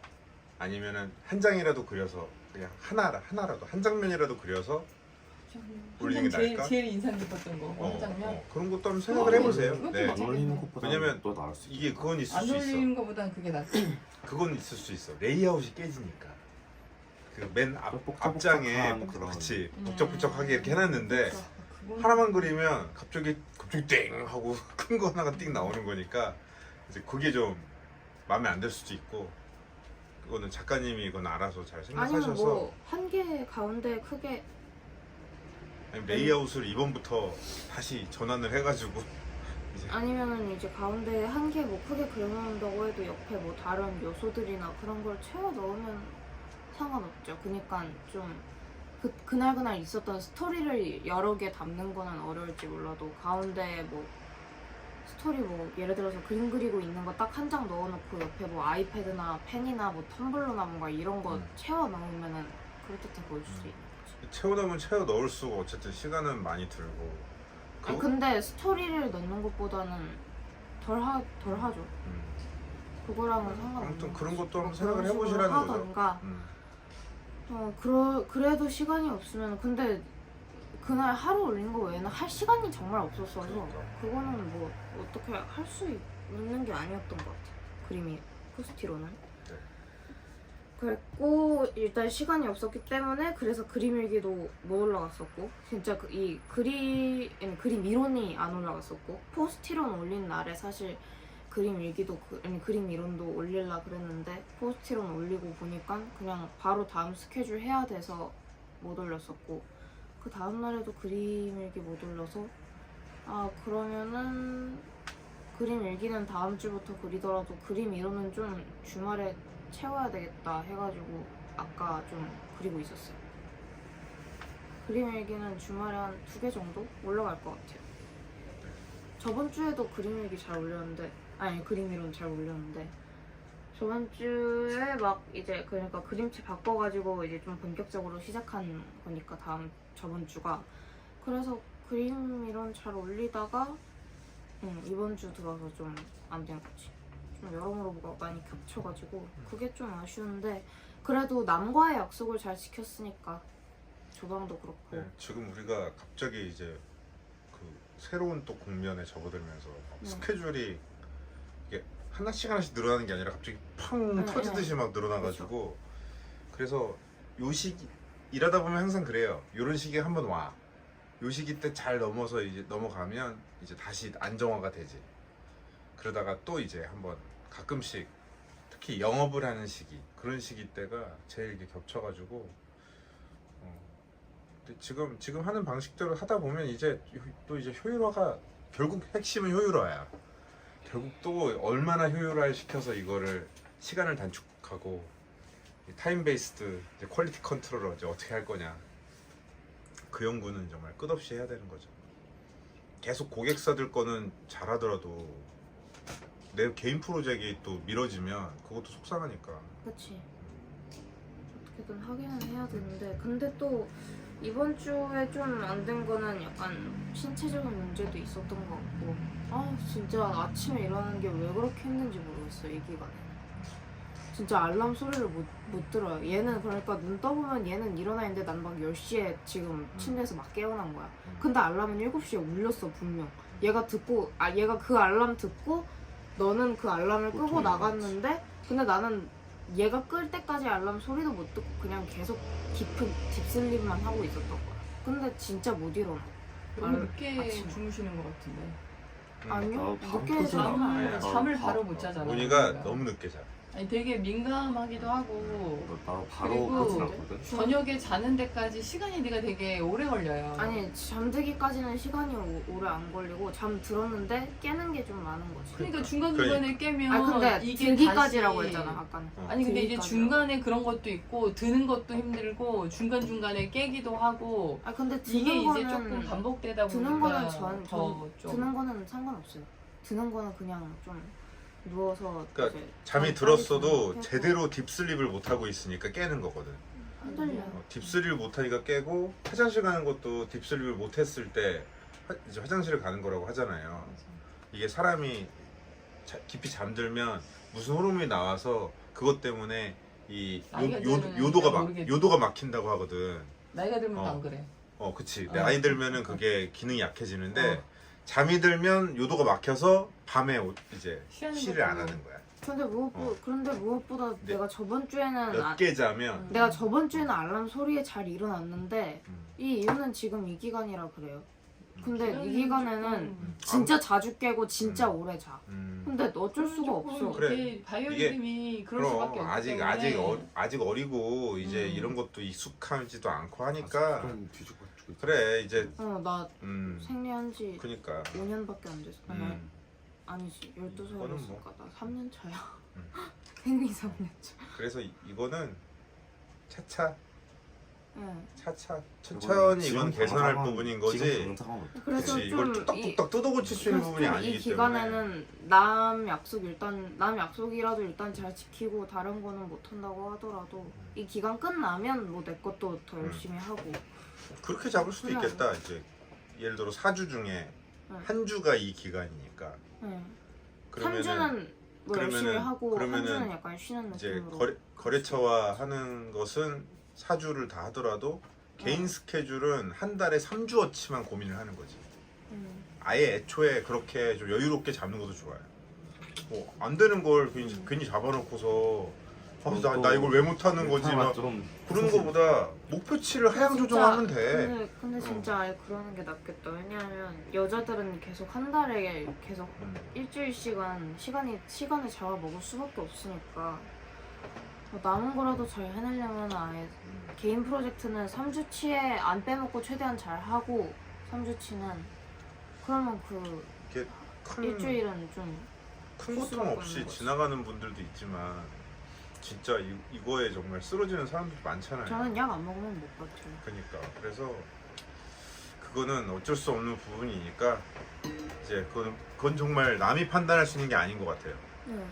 S2: 아니면은 한 장이라도 그려서 그냥 하나라도 한 장면이라도 그려서 올리는 게 나을까?
S4: 제일 인상 깊었던 거, 한 장면?
S2: 그런 것도 한번 생각을 해보세요.
S4: 그것도
S2: 네.
S1: 안 올리는 것보다
S2: 왜냐면
S1: 또 나을 수
S2: 이게 그건 있을
S4: 안
S2: 수 있어.
S4: 올리는 것보단 그게 낫지.
S2: 그건 있을 수 있어. 레이아웃이 깨지니까. 그 맨
S1: 복잡복잡한
S2: 앞장에
S1: 그런-
S2: 그렇지 북적북적하게 이렇게 해놨는데
S4: 그건-
S2: 하나만 그리면 갑자기 땡 하고 큰 거 하나가 띵 나오는 거니까 이제 그게 좀 마음에 안 들 수도 있고 그거는 작가님이 이건 알아서 잘
S3: 아니면
S2: 생각하셔서
S3: 뭐 한 개 가운데 크게
S2: 아니면 레이아웃을 이번부터 다시 전환을 해가지고 이제
S3: 아니면은 이제 가운데 한 개 뭐 크게 그려놓는다고 해도 옆에 뭐 다른 요소들이나 그런 걸 채워 넣으면 상관없죠. 그니까 좀 그날 있었던 스토리를 여러 개 담는 거는 어려울지 몰라도 가운데 뭐 스토리 뭐 예를 들어서 그림 그리고 있는 거 딱 한 장 넣어놓고 옆에 뭐 아이패드나 펜이나 뭐 텀블러나 뭔가 이런 거 채워 넣으면은 그럴듯해 보일 수 있는 거지.
S2: 채워 넣으면 채워 넣을수록 어쨌든 시간은 많이 들고.
S3: 아니, 근데 스토리를 넣는 것보다는 덜 하죠. 그거랑은 상관없는
S2: 아무튼
S3: 거지.
S2: 그런 것도 한번
S3: 뭐
S2: 생각을
S3: 그런 식으로
S2: 해보시라는 거죠.
S3: 하던가. 그래도 시간이 없으면 근데 그날 하루 올린 거 외에는 할 시간이 정말 없었어서
S2: 그러니까.
S3: 그거는 뭐 어떻게 할 수 있는 게 아니었던 것 같아. 그림이 포스티로는.
S2: 네.
S3: 그랬고 일단 시간이 없었기 때문에 그래서 그림 일기도 못 올라갔었고 진짜 이 그림 이론이 안 올라갔었고 포스티론 올린 날에 사실 그림 일기도 그림 이론도 올릴라 그랬는데 포스티론 올리고 보니까 그냥 바로 다음 스케줄 해야 돼서 못 올렸었고 그 다음 날에도 그림 일기 못 올려서 아 그러면은 그림 일기는 다음 주부터 그리더라도 그림 이론은 좀 주말에 채워야 되겠다 해가지고 아까 좀 그리고 있었어요. 그림 일기는 주말에 한 2개 정도 올라갈 것 같아요. 저번 주에도 그림 일기 잘 올렸는데 그림 이론 잘 올렸는데 저번 주에 막 이제 그러니까 그림체 바꿔가지고 이제 좀 본격적으로 시작한 거니까 저번 주가 그래서 그림 이론 잘 올리다가 이번 주 들어서 좀 안 된 거지. 좀 여러모로 뭐가 많이 겹쳐가지고 그게 좀 아쉬운데 그래도 남과의 약속을 잘 지켰으니까 조방도 그렇고.
S2: 네, 지금 우리가 갑자기 이제 그 새로운 또 국면에 접어들면서 스케줄이 이게 하나씩 늘어나는 게 아니라 갑자기 팡 터지듯이 막 늘어나가지고 그래서 요 시기 일하다 보면 항상 그래요. 요런 시기에 한번 와. 요 시기 때 잘 넘어서 이제 넘어가면 이제 다시 안정화가 되지. 그러다가 또 이제 한번 가끔씩 특히 영업을 하는 시기 그런 시기 때가 제일 이게 겹쳐가지고 근데 지금 하는 방식대로 하다 보면 이제 또 이제 효율화가 결국 핵심은 효율화야. 결국 또 얼마나 효율화를 시켜서 이거를 시간을 단축하고 타임 베이스드 퀄리티 컨트롤을 이제 어떻게 할 거냐 그 연구는 정말 끝없이 해야 되는 거죠. 계속 고객사들 거는 잘하더라도 내 개인 프로젝트가 또 미뤄지면 그것도 속상하니까.
S3: 그치. 어떻게든 하기는 해야 되는데 근데 또 이번 주에 좀 안 된 거는 약간 신체적인 문제도 있었던 것 같고 아 진짜 아침에 일어나는 게 왜 그렇게 힘든지 모르겠어 이 기간에. 진짜 알람 소리를 못 들어요. 얘는 그러니까 눈 떠보면 얘는 일어나 있는데 난 막 10시에 지금 침대에서 막 깨어난 거야. 근데 알람은 7시에 울렸어 분명. 얘가 그 알람 듣고 너는 그 알람을 끄고 나갔는데 근데 나는 얘가 끌 때까지 알람 소리도 못 듣고 그냥 계속 깊은 딥슬립만 하고 있었던 거야. 근데 진짜 못 일어나.
S4: 너무 늦게
S3: 아침.
S4: 주무시는 것 같은데.
S3: 아니요.
S1: 밤
S3: 늦게
S1: 터지나?
S3: 자면 안
S2: 아니,
S3: 돼.
S4: 잠을 바로 못 자잖아.
S2: 문희가
S4: 우리가.
S2: 너무 늦게 자.
S4: 아니 되게 민감하기도 하고
S1: 바로
S4: 그리고
S1: 끝이 났거든.
S4: 저녁에 자는 데까지 시간이 네가 되게 오래 걸려요.
S3: 아니 잠들기까지는 시간이 오래 안 걸리고 잠 들었는데 깨는 게 좀 많은 거지.
S4: 그러니까 중간중간에 깨면
S3: 아 근데
S4: 이게
S3: 들기까지라고
S4: 다시-
S3: 했잖아 아까는.
S4: 아니 근데 이제
S3: 들기까지라고.
S4: 중간에 그런 것도 있고 드는 것도 힘들고 중간중간에 깨기도 하고
S3: 아 근데
S4: 이게
S3: 드는
S4: 이제
S3: 거는
S4: 조금 반복되다
S3: 드는
S4: 보니까
S3: 거는 좀 드는 거는 상관없어요. 드는 거는 그냥 좀 누워서
S2: 그러니까
S3: 이제
S2: 잠이
S3: 빨리
S2: 들었어도
S3: 좀
S2: 제대로 딥슬립을 못 하고 있으니까 깨는 거거든.
S3: 흔들려.
S2: 딥슬립을 못 하니까 깨고 화장실 가는 것도 딥슬립을 못 했을 때 이제 화장실을 가는 거라고 하잖아요. 이게 사람이 깊이 잠들면 무슨 호르몬이 나와서 그것 때문에 이
S4: 나이가 들면 모르겠지.
S2: 요도가 막힌다고 하거든.
S4: 나이가 들면
S2: 어.
S4: 안 그래.
S2: 그치.
S4: 어.
S2: 나이 들면은 그게 기능이 약해지는데 잠이 들면 요도가 막혀서 밤에 이제 쉬를 안 하는 거야.
S3: 그런데 무엇보다
S2: 네.
S3: 내가 저번 주에는
S2: 몇 개 자면
S3: 내가 저번 주에는 알람 소리에 잘 일어났는데
S2: 음.
S3: 이 이유는 지금 이 기간이라 그래요. 근데
S4: 기간은
S3: 이 기간에는 진짜 자주 깨고 진짜 오래 자. 근데 어쩔 수가 없어.
S2: 그래.
S4: 이게 바이오리듬이 그럴 수밖에
S2: 그럼
S4: 없기
S2: 아직
S4: 때문에
S2: 아직 어리고 이제 이런 것도 익숙하지도 않고 하니까
S1: 좀 뒤죽박죽.
S2: 그래 이제
S3: 나
S2: 음
S3: 생리한 지
S2: 그니까
S3: 5년밖에 안 됐어. 아니지 12살이었으니까
S2: 그거는 뭐.
S3: 나 3년 차야.
S2: 음.
S3: 생리 3년 차.
S2: 그래서 이거는 차차
S3: 응.
S2: 천천히 이건 개선할
S1: 당장은-
S2: 부분인 거지.
S1: 지금 당장은 어떡해.
S3: 그래서
S2: 그치 이걸
S3: 좀
S2: 뚝딱뚝딱 뜯어고칠 수 있는
S3: 그래서
S2: 부분이
S3: 좀
S2: 아니기
S3: 이
S2: 때문에
S3: 기간에는 남 약속이라도 일단 잘 지키고 다른 거는 못 한다고 하더라도 이 기간 끝나면 뭐 내 것도 더 열심히 하고.
S2: 그렇게 잡을 수도
S3: 그래.
S2: 있겠다. 이제 예를 들어 4주 중에
S3: 응.
S2: 한 주가 이 기간이니까
S3: 응.
S2: 그러면은
S3: 3주는 뭐 열심히
S2: 그러면은-
S3: 하고
S2: 그러면은
S3: 3주는 약간 쉬는
S2: 이제
S3: 느낌으로.
S2: 거래처와 하는 것은 4주를 다 하더라도 개인 스케줄은 한 달에 3주어치만 고민을 하는 거지.
S3: 응.
S2: 아예 애초에 그렇게 좀 여유롭게 잡는 것도 좋아요. 뭐 안 되는 걸 괜히 잡아놓고서 나 이걸 왜 못하는 거지 막
S1: 좀
S2: 그러는 거보다 목표치를 하향 조정하면 돼.
S3: 근데 진짜 아예 그러는 게 낫겠다. 왜냐하면 여자들은 계속 한 달에 계속 일주일 시간을 잡아 먹을 수밖에 없으니까 뭐 남은 거라도 잘 해내려면 아예 개인 프로젝트는 3주치에 안 빼먹고 최대한 잘 하고 3주치는 그러면 그
S2: 이렇게 큰
S3: 일주일은 좀
S2: 고통
S3: 수밖에
S2: 없이
S3: 없는 거지.
S2: 지나가는 분들도 있지만 진짜 이거에 정말 쓰러지는 사람들 많잖아요.
S3: 저는 약 안 먹으면 못 버텨요.
S2: 그러니까 그래서 그거는 어쩔 수 없는 부분이니까 이제 그건 정말 남이 판단할 수 있는 게 아닌 것 같아요.
S3: 네.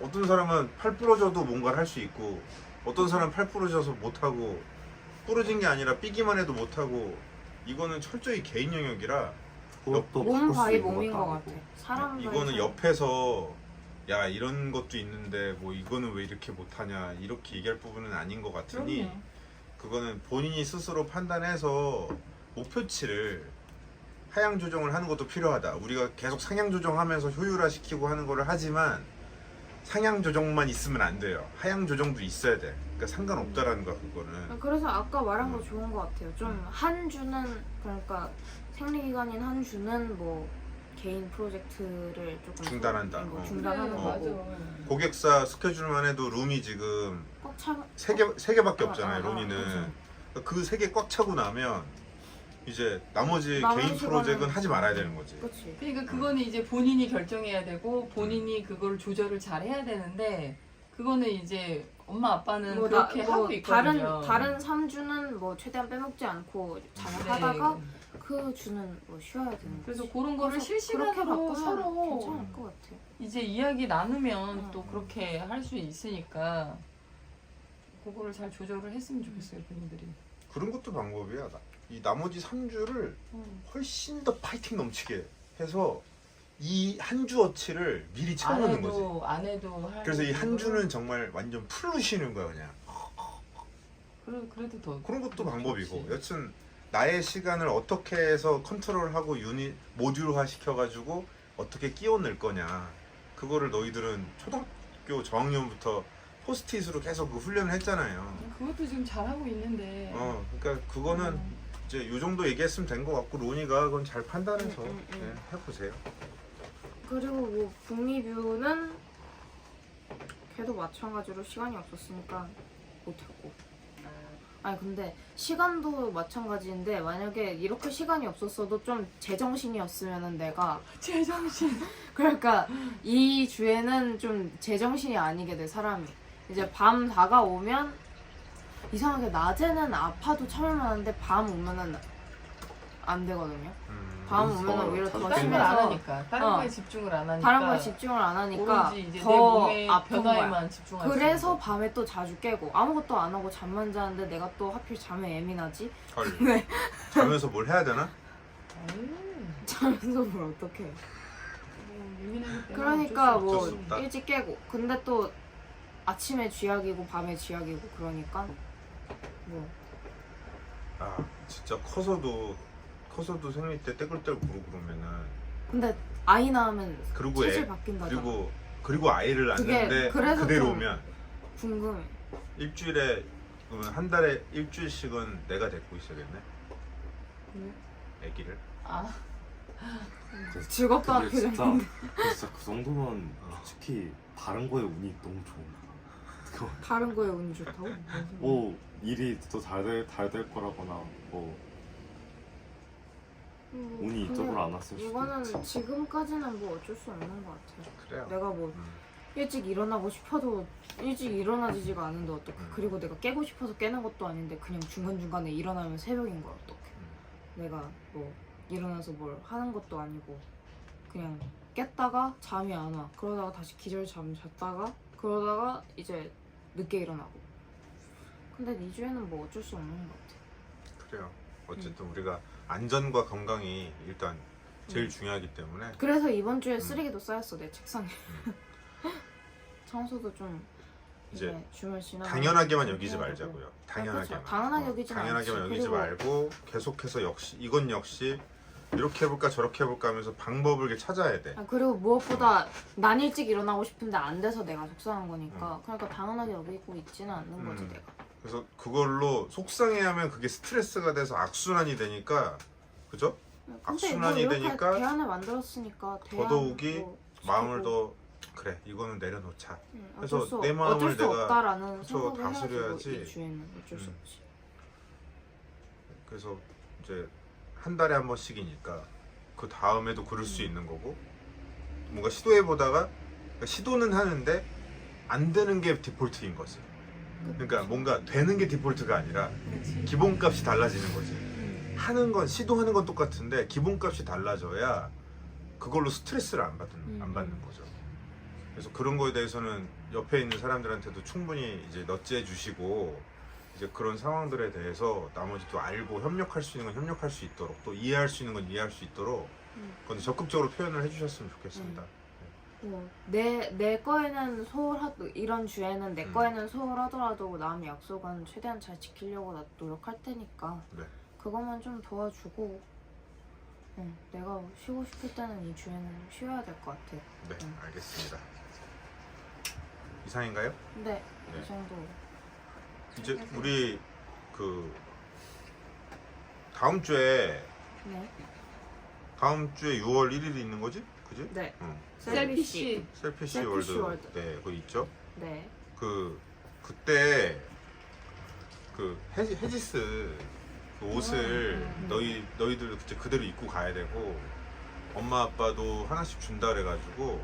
S2: 어떤 사람은 팔 부러져도 뭔가를 할 수 있고 어떤 사람은 팔 부러져서 못하고 부러진 게 아니라 삐기만 해도 못하고 이거는 철저히 개인 영역이라
S1: 그것도
S3: 몸
S1: 바꿀 수
S3: 바이
S1: 있는
S3: 몸인
S1: 것도
S3: 것
S1: 아니고.
S3: 같아. 사람
S2: 이거는
S3: 바이
S2: 옆에서 야 이런 것도 있는데 뭐 이거는 왜 이렇게 못하냐 이렇게 얘기할 부분은 아닌 것 같으니
S4: 그럼요.
S2: 그거는 본인이 스스로 판단해서 목표치를 하향 조정을 하는 것도 필요하다. 우리가 계속 상향 조정하면서 효율화 시키고 하는 거를 하지만 상향 조정만 있으면 안 돼요. 하향 조정도 있어야 돼. 그러니까 상관없다라는 거야 그거는.
S3: 그래서 아까 말한 거 좋은 것 같아요. 좀 한 주는 그러니까 생리기간인 한 주는 뭐 개인 프로젝트를 조금
S2: 중단한다.
S3: 뭐
S2: 어.
S3: 중단하는
S4: 그래,
S3: 거고
S4: 맞아.
S2: 고객사 스케줄만 해도 룸이 지금
S3: 꽉 차.
S2: 세 개밖에 없잖아요.
S3: 그쵸.
S2: 론이는 그 세 개 꽉 차고 나면 이제 나머지
S3: 남은
S2: 개인
S3: 시간은-
S2: 프로젝트는 하지 말아야 되는 거지.
S3: 그렇지.
S4: 그러니까 그거는 이제 본인이 결정해야 되고 본인이 그걸 조절을 잘 해야 되는데 그거는 이제 엄마 아빠는
S3: 뭐
S4: 그렇게
S3: 뭐
S4: 하고 있거든요.
S3: 다른 3주는 뭐 최대한 빼먹지 않고 잘
S4: 네.
S3: 하다가 그 주는 뭐 쉬어야 되는
S4: 그래서
S3: 거지.
S4: 그런 거를
S3: 그래서
S4: 실시간으로
S3: 그렇게 바꾸면
S4: 서로
S3: 괜찮을 것 같아요.
S4: 이제 이야기 나누면
S3: 응.
S4: 또 그렇게 할 수 있으니까 그거를 잘 조절을 했으면 좋겠어요 본인들이.
S2: 그런 것도 방법이야. 이 나머지 3주를 훨씬 더 파이팅 넘치게 해서 이 한 주어치를 미리 채워놓는 거지.
S4: 안 해도 할
S2: 그래서 이 한
S4: 정도로
S2: 주는 정말 완전 풀로 쉬는 거야 그냥.
S4: 그래도 더
S2: 그런 것도 방법이고.
S4: 좋지.
S2: 여튼 나의 시간을 어떻게 해서 컨트롤하고 모듈화 시켜가지고 어떻게 끼워 넣을 거냐. 그거를 너희들은 초등학교 저학년부터 포스트잇으로 계속 그 훈련을 했잖아요.
S4: 그것도 지금 잘하고 있는데
S2: 그러니까 그거는 이제 요 정도 얘기했으면 된 것 같고 로니가 그건 잘 판단해서 네, 해보세요.
S3: 그리고 뭐 북리뷰는 걔도 마찬가지로 시간이 없었으니까 못했고. 아니 근데 시간도 마찬가지인데 만약에 이렇게 시간이 없었어도 좀 제정신이었으면은 내가
S4: 제정신
S3: 그러니까 이 주에는 좀 제정신이 아니게 돼 사람이. 이제 밤 다가오면 이상하게 낮에는 아파도 참을만한데 밤 오면은 안 되거든요. 밤
S1: 그래서
S3: 오면 오히려 더
S1: 자주
S4: 다른 걸
S3: 심해서
S4: 안 하니까 다른 거에 집중을 안 하니까
S3: 다른 거에 집중을 안 하니까
S4: 오로지 이제 내
S3: 더
S4: 몸의
S3: 아픈 거야.
S4: 변화에만 집중할 수
S3: 그래서
S4: 있는
S3: 밤에 또 자주 깨고 아무것도 안 하고 잠만 자는데 내가 또 하필 잠에 예민하지?
S2: 헐.
S3: 네.
S2: 자면서 뭘 해야 되나?
S4: 아유,
S3: 자면서 뭘 어떡해.
S4: 뭐 예민하기 때문에
S3: 그러니까
S4: 어쩔 수
S3: 뭐
S2: 어쩔 수 없다.
S3: 일찍 깨고 근데 또 아침에 쥐약이고 밤에 쥐약이고 그러니까 뭐
S2: 아 진짜 커서도 생리 때 떼굴떼굴 구르고 그러면은
S3: 근데 아이 낳으면
S2: 그리고
S3: 체질 바뀐다잖아.
S2: 그리고 아이를
S3: 그게
S2: 낳는데
S3: 그래서
S2: 그대로
S3: 좀-
S2: 오면
S3: 궁금해.
S2: 일주일에 그러면 한 달에 일주일씩은 내가 데리고 있어야겠네. 아기를.
S4: 아
S3: 즐겁다는
S1: 근데 진짜
S3: 표정인데
S1: 진짜 그 정도면 솔직히 다른 거에 운이 너무 좋은 거야.
S3: 다른 거에 운이 좋다고?
S1: 뭐 일이 더 잘 될 거라거나 뭐 운이
S3: 근데
S1: 이쪽으로 안 왔을 수도
S3: 이거는
S1: 있지.
S3: 지금까지는 뭐 어쩔 수 없는 것 같아요.
S2: 그래요.
S3: 내가 뭐 일찍 일어나고 싶어도 일찍 일어나지가 않은데 어떡해. 그리고 내가 깨고 싶어서 깨는 것도 아닌데 그냥 중간중간에 일어나면 새벽인 거야 어떡해. 내가 뭐 일어나서 뭘 하는 것도 아니고 그냥 깼다가 잠이 안 와. 그러다가 다시 기절잠 잤다가 그러다가 이제 늦게 일어나고. 근데 2주에는 뭐 어쩔 수 없는 것 같아.
S2: 그래요. 어쨌든 우리가 안전과 건강이 일단 제일 중요하기 때문에
S3: 그래서 이번 주에 쓰레기도 쌓였어 내 책상에.
S2: 음.
S3: 청소도 좀
S2: 이제
S3: 이제 주말 지나고
S2: 당연하게만 여기지 말자고요. 당연하게만.
S3: 그렇죠. 당연하게 여기지는
S2: 당연하게만
S3: 않지.
S2: 여기지
S3: 그리고
S2: 말고 계속해서 역시 이건 역시 이렇게 해볼까 저렇게 해볼까 하면서 방법을 이렇게 찾아야 돼.
S3: 그리고 무엇보다 난 일찍 일어나고 싶은데 안 돼서 내가 속상한 거니까 그러니까 당연하게 여기고 있지는 않는 거지 내가.
S2: 그래서 그걸로 속상해하면 그게 스트레스가 돼서 악순환이 되니까 그죠?
S3: 근데
S2: 악순환이
S3: 뭐 이렇게
S2: 되니까
S3: 대안을 만들었으니까
S2: 더더욱이
S3: 뭐
S2: 마음을
S3: 지키고,
S2: 더 그래 이거는 내려놓자.
S3: 어쩔
S2: 그래서
S3: 수,
S2: 내 마음을
S3: 어쩔 수
S2: 내가
S3: 없다라는
S2: 그쵸,
S3: 생각을 해야지
S2: 다스려야지.
S3: 이 주에는 어쩔 수 없지.
S2: 그래서 이제 한 달에 한 번씩이니까 그 다음에도 그럴 수 있는 거고 뭔가 시도해보다가 그러니까 시도는 하는데 안 되는 게 디폴트인 거지. 그러니까 뭔가 되는 게 디폴트가 아니라
S4: 그치.
S2: 기본값이 달라지는 거지. 하는 건 시도하는 건 똑같은데 기본값이 달라져야 그걸로 스트레스를 안 받는 거죠. 그래서 그런 거에 대해서는 옆에 있는 사람들한테도 충분히 이제 넛지해 주시고 이제 그런 상황들에 대해서 나머지 또 알고 협력할 수 있는 건 협력할 수 있도록 또 이해할 수 있는 건 이해할 수 있도록 그건 적극적으로 표현을 해주셨으면 좋겠습니다.
S3: 내 거에는 이런 주에는 내
S2: 음.
S3: 거에는 소홀하더라도 남 약속은 최대한 잘 지키려고 나 노력할 테니까
S2: 네.
S3: 그것만 좀 도와주고 내가 쉬고 싶을 때는 이 주에는 쉬어야 될 것 같아.
S2: 네, 알겠습니다. 이상인가요?
S3: 근데
S2: 네.
S3: 이 정도.
S2: 이제 우리 그 다음 주에
S3: 네.
S2: 6월 1일이 있는 거지? 그지?
S3: 네.
S2: 응.
S4: 셀피쉬.
S2: 셀피쉬
S3: 셀피쉬
S2: 월드.
S3: 월드.
S2: 네, 그거 있죠.
S3: 네.
S2: 그때 그 헤지스 그 옷을 너희들 그때 그대로 입고 가야 되고 엄마 아빠도 하나씩 준다 그래가지고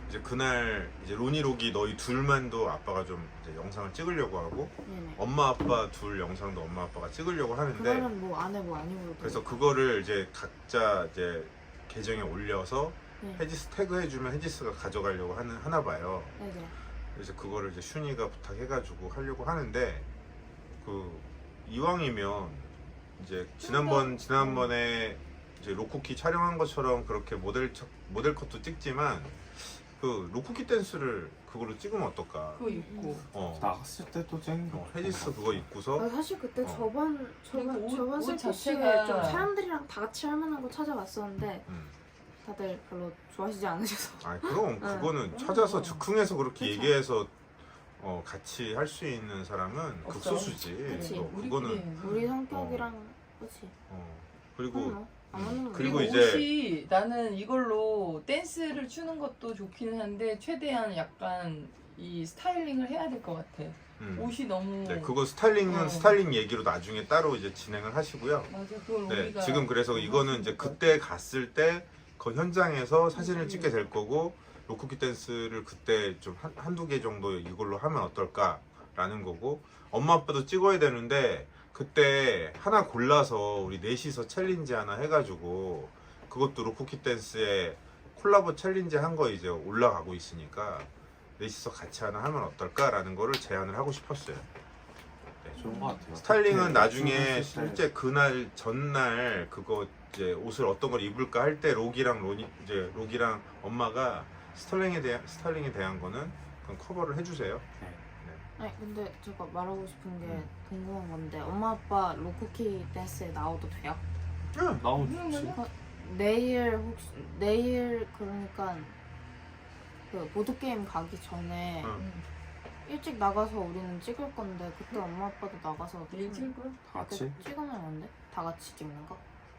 S2: 이제 그날 이제 로니록이 너희 둘만도 아빠가 좀 이제 영상을 찍으려고 하고
S3: 네네.
S2: 엄마 아빠 둘 영상도 엄마 아빠가 찍으려고 하는데
S3: 그거는 뭐 안에 뭐 아니고
S2: 그래서 그거를 이제 각자 이제 계정에 올려서
S3: 네.
S2: 헤지스 태그 해주면 헤지스가 가져가려고 하나 봐요.
S3: 네네.
S2: 그래서 그거를 이제 슌이가 부탁해가지고 하려고 하는데 그 이왕이면 이제 지난번에 이제 로쿠키 촬영한 것처럼 그렇게 모델 컷도 찍지만 그 로쿠키 댄스를 그걸로 찍으면 어떨까?
S4: 그거 입고.
S1: 나갔을 때도 찍은 거.
S2: 헤지스 그거 입고서
S3: 사실 그때
S2: 어.
S3: 저번
S4: 옷
S3: 셀피쉬에
S4: 자체가-
S3: 좀 사람들이랑 다 같이 할 만한 거 찾아봤었는데
S2: 음.
S3: 다들 별로 좋아하시지 않으셔서.
S2: 아니 그럼 그거는
S3: 응.
S2: 찾아서 즉흥해서 그렇게
S3: 그쵸.
S2: 얘기해서 같이 할 수 있는 사람은
S4: 없어.
S2: 극소수지.
S3: 그치.
S2: 또 그거는
S3: 우리 성격이랑 그렇지.
S2: 그리고
S3: 뭐, 안 맞는 거.
S2: 그리고
S4: 그리고
S2: 이제-
S4: 옷이 나는 이걸로 댄스를 추는 것도 좋기는 한데 최대한 약간 이 스타일링을 해야 될 것 같아. 옷이 너무
S2: 네, 그거 스타일링은
S4: 어.
S2: 스타일링 얘기로 나중에 따로 이제 진행을 하시고요.
S4: 맞아 그걸
S2: 네,
S4: 우리가
S2: 지금 그래서 이거는 이제 그때 갔을 때 그 현장에서 사진을 찍게 될 거고 로쿠키 댄스를 그때 좀 한두 개 정도 이걸로 하면 어떨까라는 거고 엄마 아빠도 찍어야 되는데 그때 하나 골라서 우리 넷이서 챌린지 하나 해가지고 그것도 로쿠키 댄스에 콜라보 챌린지 한 거 이제 올라가고 있으니까 넷이서 같이 하나 하면 어떨까라는 거를 제안을 하고 싶었어요.
S1: 좋은 거 같아요.
S2: 스타일링은
S1: 그때
S2: 나중에
S1: 춤을 출 때
S2: 실제 그날 전날 그거 이제 옷을 어떤 걸 입을까 할 때 록이랑 엄마가 스타일링에 대한 거는 그건 커버를 해주세요.
S3: 아니 근데 제가 말하고 싶은 게 궁금한 건데 엄마 아빠 로쿠키 댄스에 나와도 돼요?
S1: 나오면 좋지.
S3: 내일 그러니까 그 보드 게임 가기 전에 일찍 나가서 우리는 찍을 건데 그때 엄마 아빠도 나가서
S4: 내일 찍을 거야?
S1: 다 같이?
S3: 찍으면 안 돼? 다 같이 찍는 거?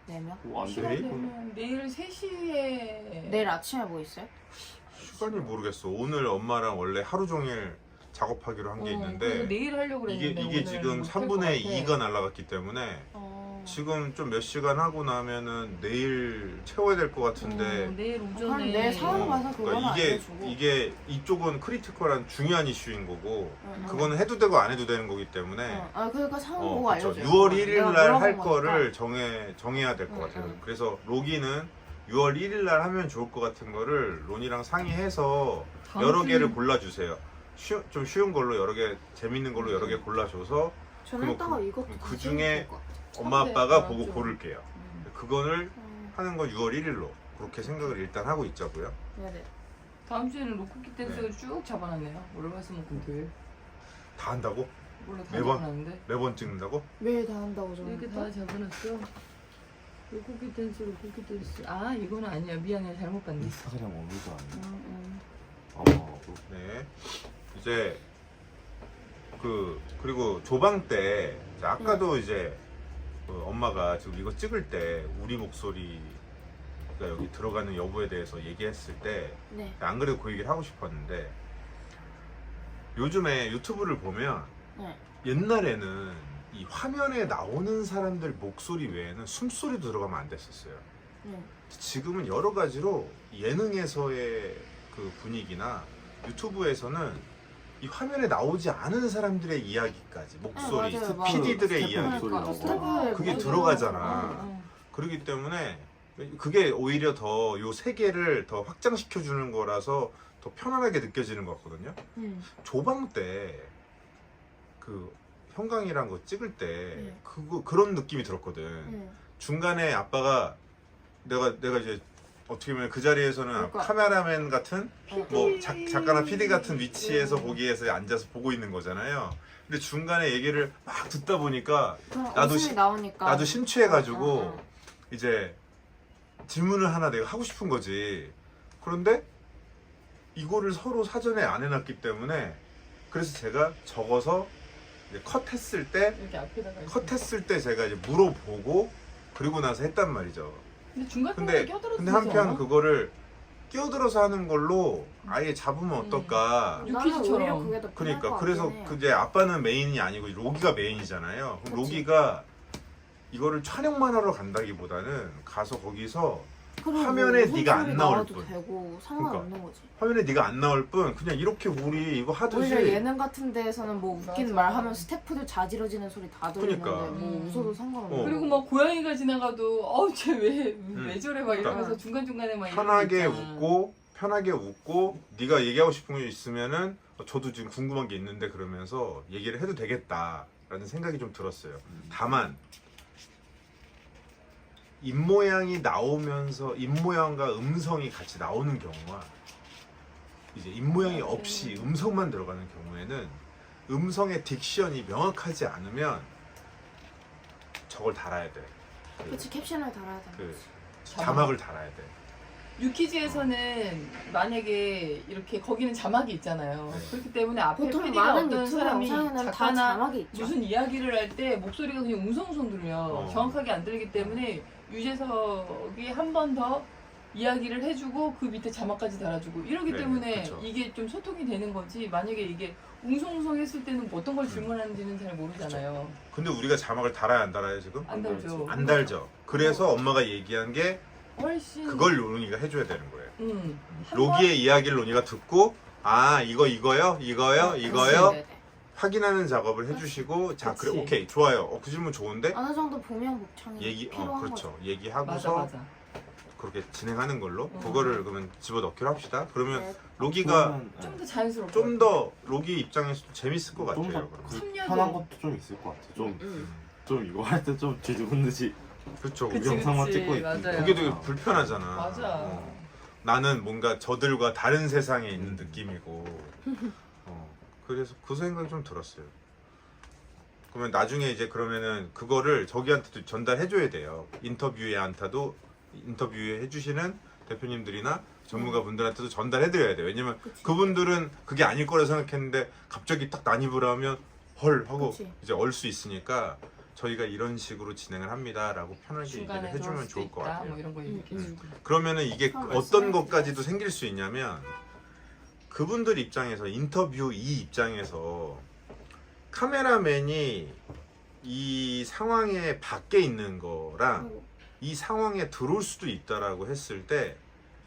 S3: 4명?
S1: 뭐 안
S4: 시간
S1: 돼?
S4: 되면 내일 3시에
S3: 내일 아침에 뭐 있어요?
S2: 시간이 모르겠어. 오늘 엄마랑 원래 하루 종일 작업하기로 한 게
S4: 그래서
S2: 있는데
S4: 내일 하려고
S2: 이게
S4: 그랬는데 오늘
S2: 지금
S4: 못할
S2: 3분의
S4: 것 같아.
S2: 2가 날라갔기 때문에 지금 좀 몇 시간 하고 나면은 내일 채워야 될 것 같은데
S4: 내일
S3: 한
S4: 오전에
S3: 내 상황 봐서 그거는
S2: 그러니까 이게
S3: 알려주고.
S2: 이게 이쪽은 크리티컬한 중요한 이슈인 거고
S3: 응,
S2: 그거는 해도 되고 안 해도 되는 거기 때문에
S3: 응. 아 그러니까 상황 보고
S2: 그쵸.
S3: 알려줘요.
S2: 6월 1일
S3: 내가
S2: 날
S3: 물어본
S2: 할
S3: 거니까.
S2: 거를 정해야 될 것
S3: 응,
S2: 같아요.
S3: 응.
S2: 그래서 로기는 6월 1일 날 하면 좋을 것 같은 거를 론이랑 상의해서
S4: 다음
S2: 여러
S4: 주-
S2: 개를 골라주세요. 좀 쉬운 걸로 여러 개, 재밌는 걸로 여러 개 골라줘서
S3: 저는
S2: 그럼
S3: 이따가
S2: 그-
S3: 이것도
S2: 그
S3: 다시
S2: 중에
S3: 해볼 것 같아.
S2: 엄마
S4: 첫
S2: 아빠가
S4: 번째,
S2: 보고
S4: 좀.
S2: 고를게요.
S4: 음.
S2: 그거를 하는 건 6월 1일로 그렇게 생각을 일단 하고 있자고요.
S3: 네네.
S4: 다음 주에는 로쿠키 댄스를 쭉 잡아놨네요. 월화수목금토일.
S2: 다 한다고?
S4: 원래 다
S2: 매번?
S4: 잡아놨는데
S2: 매번 찍는다고?
S3: 매일 다 한다고 저는.
S4: 이렇게 다 잡아놨어. 로쿠키 댄스, 로쿠키 댄스. 아 이거는 아니야. 미안해, 잘못 봤네.
S1: 인스타그램 업로드 아니에요?
S4: 응,
S1: 아마
S2: 네. 이제 그리고 조방 때 이제 아까도 이제 그 엄마가 지금 이거 찍을 때 우리 목소리가 여기 들어가는 여부에 대해서 얘기했을 때
S3: 네.
S2: 안 그래도 그 얘기를 하고 싶었는데 요즘에 유튜브를 보면
S3: 네.
S2: 옛날에는 이 화면에 나오는 사람들 목소리 외에는 숨소리도 들어가면 안 됐었어요.
S3: 네.
S2: 지금은 여러 가지로 예능에서의 그 분위기나 유튜브에서는 이 화면에 나오지 않은 사람들의 이야기까지 목소리,
S3: 맞아요, 맞아요.
S2: PD들의
S1: 스태프
S2: 이야기
S1: 목소리 나오고.
S3: 스태프의
S2: 그게
S3: 목소리
S2: 들어가잖아.
S3: 나오고.
S2: 그렇기 때문에 그게 오히려 더 요 세 개를 더 확장시켜 주는 거라서 더 편안하게 느껴지는 것 같거든요. 조방 때 그 형광이란 거 찍을 때
S3: 네.
S2: 그런 느낌이 들었거든.
S3: 네.
S2: 중간에 아빠가 내가 이제 어떻게 보면 그 자리에서는
S3: 그러니까.
S2: 카메라맨 같은 뭐 작가나 PD 같은 위치에서
S3: 네.
S2: 거기에서 앉아서 보고 있는 거잖아요. 근데 중간에 얘기를 막 듣다 보니까
S3: 그럼
S2: 나도
S3: 웃음이 나오니까.
S2: 나도 심취해가지고
S3: 어, 어.
S2: 이제 질문을 하나 내가 하고 싶은 거지. 그런데 이거를 서로 사전에 안 해놨기 때문에 그래서 제가 적어서 이제 컷했을 때
S4: 이렇게 앞에다가.
S2: 컷했을 때 제가 이제 물어보고 그리고 나서 했단 말이죠.
S4: 근데 중간
S2: 근데
S4: 중간에 껴들어도
S2: 근데
S4: 되지
S2: 한편
S4: 않아?
S2: 그거를 끼어들어서 하는 걸로 아예 잡으면 어떨까?
S3: 나는
S4: 유퀴즈처럼.
S3: 오히려 그게 더 편할
S2: 그러니까
S3: 것
S2: 그래서
S3: 같긴 해요.
S2: 그 이제 아빠는 메인이 아니고 로기가 메인이잖아요. 그럼
S3: 그치.
S2: 로기가 이거를 촬영만 하러 간다기보다는 가서 거기서
S3: 그리고
S2: 화면에
S3: 무슨
S2: 네가 안
S3: 소리
S2: 나올
S3: 나와도
S2: 뿐.
S3: 되고 상관없는 거지.
S2: 화면에 네가 안 나올 뿐 그냥 이렇게 우리 이거 하듯이
S3: 오히려 예능 같은 데에서는 뭐 웃긴
S4: 맞아.
S3: 말 하면 스태프들 자지러지는 소리 다 들리는데
S2: 그러니까.
S3: 뭐 웃어도 상관없는
S4: 그리고 막 고양이가 지나가도 쟤 왜 저래 막 이러면서
S3: 그러니까.
S4: 중간중간에 막
S2: 편하게
S4: 이런 거 있잖아.
S2: 편하게 웃고 네가 얘기하고 싶은 게 있으면은 저도 지금 궁금한 게 있는데 그러면서 얘기를 해도 되겠다라는 생각이 좀 들었어요. 다만 입모양이 나오면서 입모양과 음성이 같이 나오는 경우와 이제 입모양이 없이 음성만 들어가는 경우에는 음성의 딕션이 명확하지 않으면 저걸 달아야 돼.
S3: 그치 캡션을 달아야 돼.
S2: 그 자막을 달아야 돼.
S4: 유키즈에서는 만약에 이렇게 거기는 자막이 있잖아요.
S2: 네.
S4: 그렇기 때문에 앞에
S3: 보통
S4: PD가
S3: 많은
S4: 어떤
S3: 유튜브
S4: 사람이
S3: 영상에는 다
S4: 작가나
S3: 자막이 있죠.
S4: 무슨 이야기를 할 때 목소리가 그냥 웅성웅성 들려. 정확하게 안 들리기 때문에 유재석이 한 번 더 이야기를 해주고 그 밑에 자막까지 달아주고 이러기
S2: 네,
S4: 때문에
S2: 그쵸.
S4: 이게 좀 소통이 되는 거지. 만약에 이게 웅성웅성 했을 때는 어떤 걸 질문하는지는 잘 모르잖아요.
S2: 근데 우리가 자막을 달아야 안 달아요 지금?
S4: 안 달죠.
S2: 안 달죠. 그래서 엄마가 얘기한 게
S4: 훨씬
S2: 그걸 로니가 해줘야 되는 거예요.
S4: 한
S2: 로기의 이야기를 로니가 듣고 아 이거요? 이거요?
S3: 네네.
S2: 확인하는 작업을 해주시고 자 그래
S4: 그치.
S2: 오케이 좋아요. 그 질문 좋은데
S3: 어느 정도 보면 복창이
S2: 얘기
S3: 필요한
S2: 그렇죠.
S3: 거죠.
S2: 얘기하고서
S4: 맞아.
S2: 그렇게 진행하는 걸로
S4: 음.
S2: 그거를 그러면 집어넣기로 합시다. 그러면
S3: 네.
S2: 로기가
S4: 좀 더 자연스럽고
S2: 좀 더 로기 입장에서도 재밌을 것 같아요.
S1: 좀더
S2: 그러면.
S4: 참여도.
S1: 편한 것도 좀 있을 것 같아. 좀 이거 할 때 좀 뒤집은 듯이
S2: 그렇죠.
S4: 그치,
S1: 영상만
S4: 그치.
S1: 찍고 있고
S4: 맞아요.
S2: 그게 되게 불편하잖아.
S4: 맞아.
S2: 나는 뭔가 저들과 다른 세상에 있는 느낌이고 그래서 그 생각이 좀 들었어요. 그러면 나중에 이제 그러면은 그거를 저기한테도 전달해줘야 돼요. 인터뷰에 해주시는 대표님들이나 전문가분들한테도 전달해드려야 돼요. 왜냐면
S3: 그치.
S2: 그분들은 그게 아닐 거라 생각했는데 갑자기 딱 난입을 하면 헐 하고
S3: 그치.
S2: 이제 얼 수 있으니까 저희가 이런 식으로 진행을 합니다라고 편하게 얘기를
S4: 중간에
S2: 해주면
S4: 그럴 수도
S2: 좋을 것
S4: 있다,
S2: 같아요.
S4: 뭐 이런 거 얘기해.
S2: 그러면은 이게
S3: 처음
S2: 어떤
S3: 말씀해
S2: 것까지도
S3: 주세요.
S2: 생길 수 있냐면 그분들 입장에서 인터뷰 이 입장에서 카메라맨이 이 상황에 밖에 있는 거랑
S3: 그리고
S2: 이 상황에 들어올 수도 있다라고 했을 때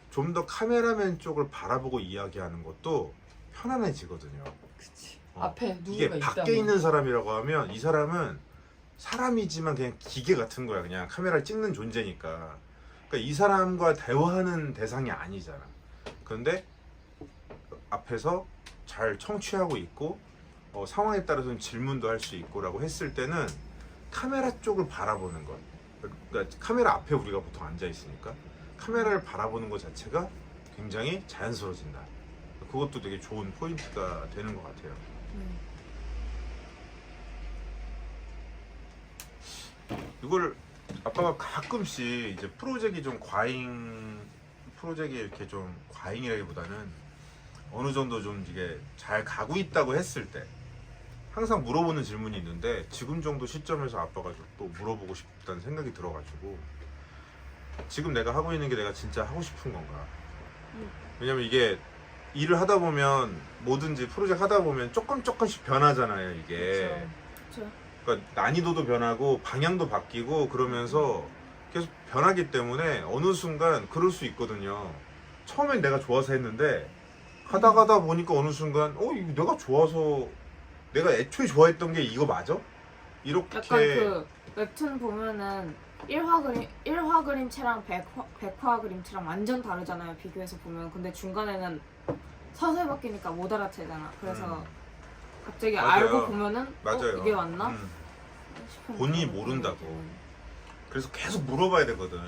S2: 좀 더 카메라맨 쪽을 바라보고 이야기하는 것도 편안해지거든요.
S4: 그치.
S2: 어.
S4: 앞에
S2: 이게
S4: 누군가
S2: 밖에
S4: 있다면.
S2: 있는 사람이라고 하면 이 사람은 사람이지만 그냥 기계 같은 거야. 그냥 카메라를 찍는 존재니까. 그러니까 이 사람과 대화하는 대상이 아니잖아. 그런데 앞에서 잘 청취하고 있고 상황에 따라서는 질문도 할 수 있고라고 했을 때는 카메라 쪽을 바라보는 것. 그러니까 카메라 앞에 우리가 보통 앉아 있으니까 카메라를 바라보는 것 자체가 굉장히 자연스러워진다. 그것도 되게 좋은 포인트가 되는 것 같아요. 이걸 아빠가 가끔씩 이제 프로젝트가 이렇게 좀 과잉이라기보다는 어느 정도 좀 이게 잘 가고 있다고 했을 때 항상 물어보는 질문이 있는데 지금 정도 시점에서 아빠가 좀 또 물어보고 싶다는 생각이 들어가지고 지금 내가 하고 있는 게 내가 진짜 하고 싶은 건가? 왜냐면 이게 일을 하다 보면 뭐든지 프로젝트 하다 보면 조금씩 변하잖아요, 이게.
S3: 그쵸.
S2: 그러니까 난이도도 변하고 방향도 바뀌고 그러면서 계속 변하기 때문에 어느 순간 그럴 수 있거든요. 처음엔 내가 좋아서 했는데 하다 보니까 어느 순간 이거 내가 좋아서 내가 애초에 좋아했던 게 이거 맞아? 이렇게
S3: 약간 그 웹툰 보면은 1화 그림체랑 100화 그림체랑 완전 다르잖아요, 비교해서 보면. 근데 중간에는 서서히 바뀌니까 못 알아채잖아. 그래서 갑자기
S2: 맞아요.
S3: 알고 보면은
S2: 맞아요.
S3: 이게 맞나? 싶은
S2: 본인이
S3: 그런
S2: 모른다고.
S3: 느낌이.
S2: 그래서 계속 물어봐야 되거든.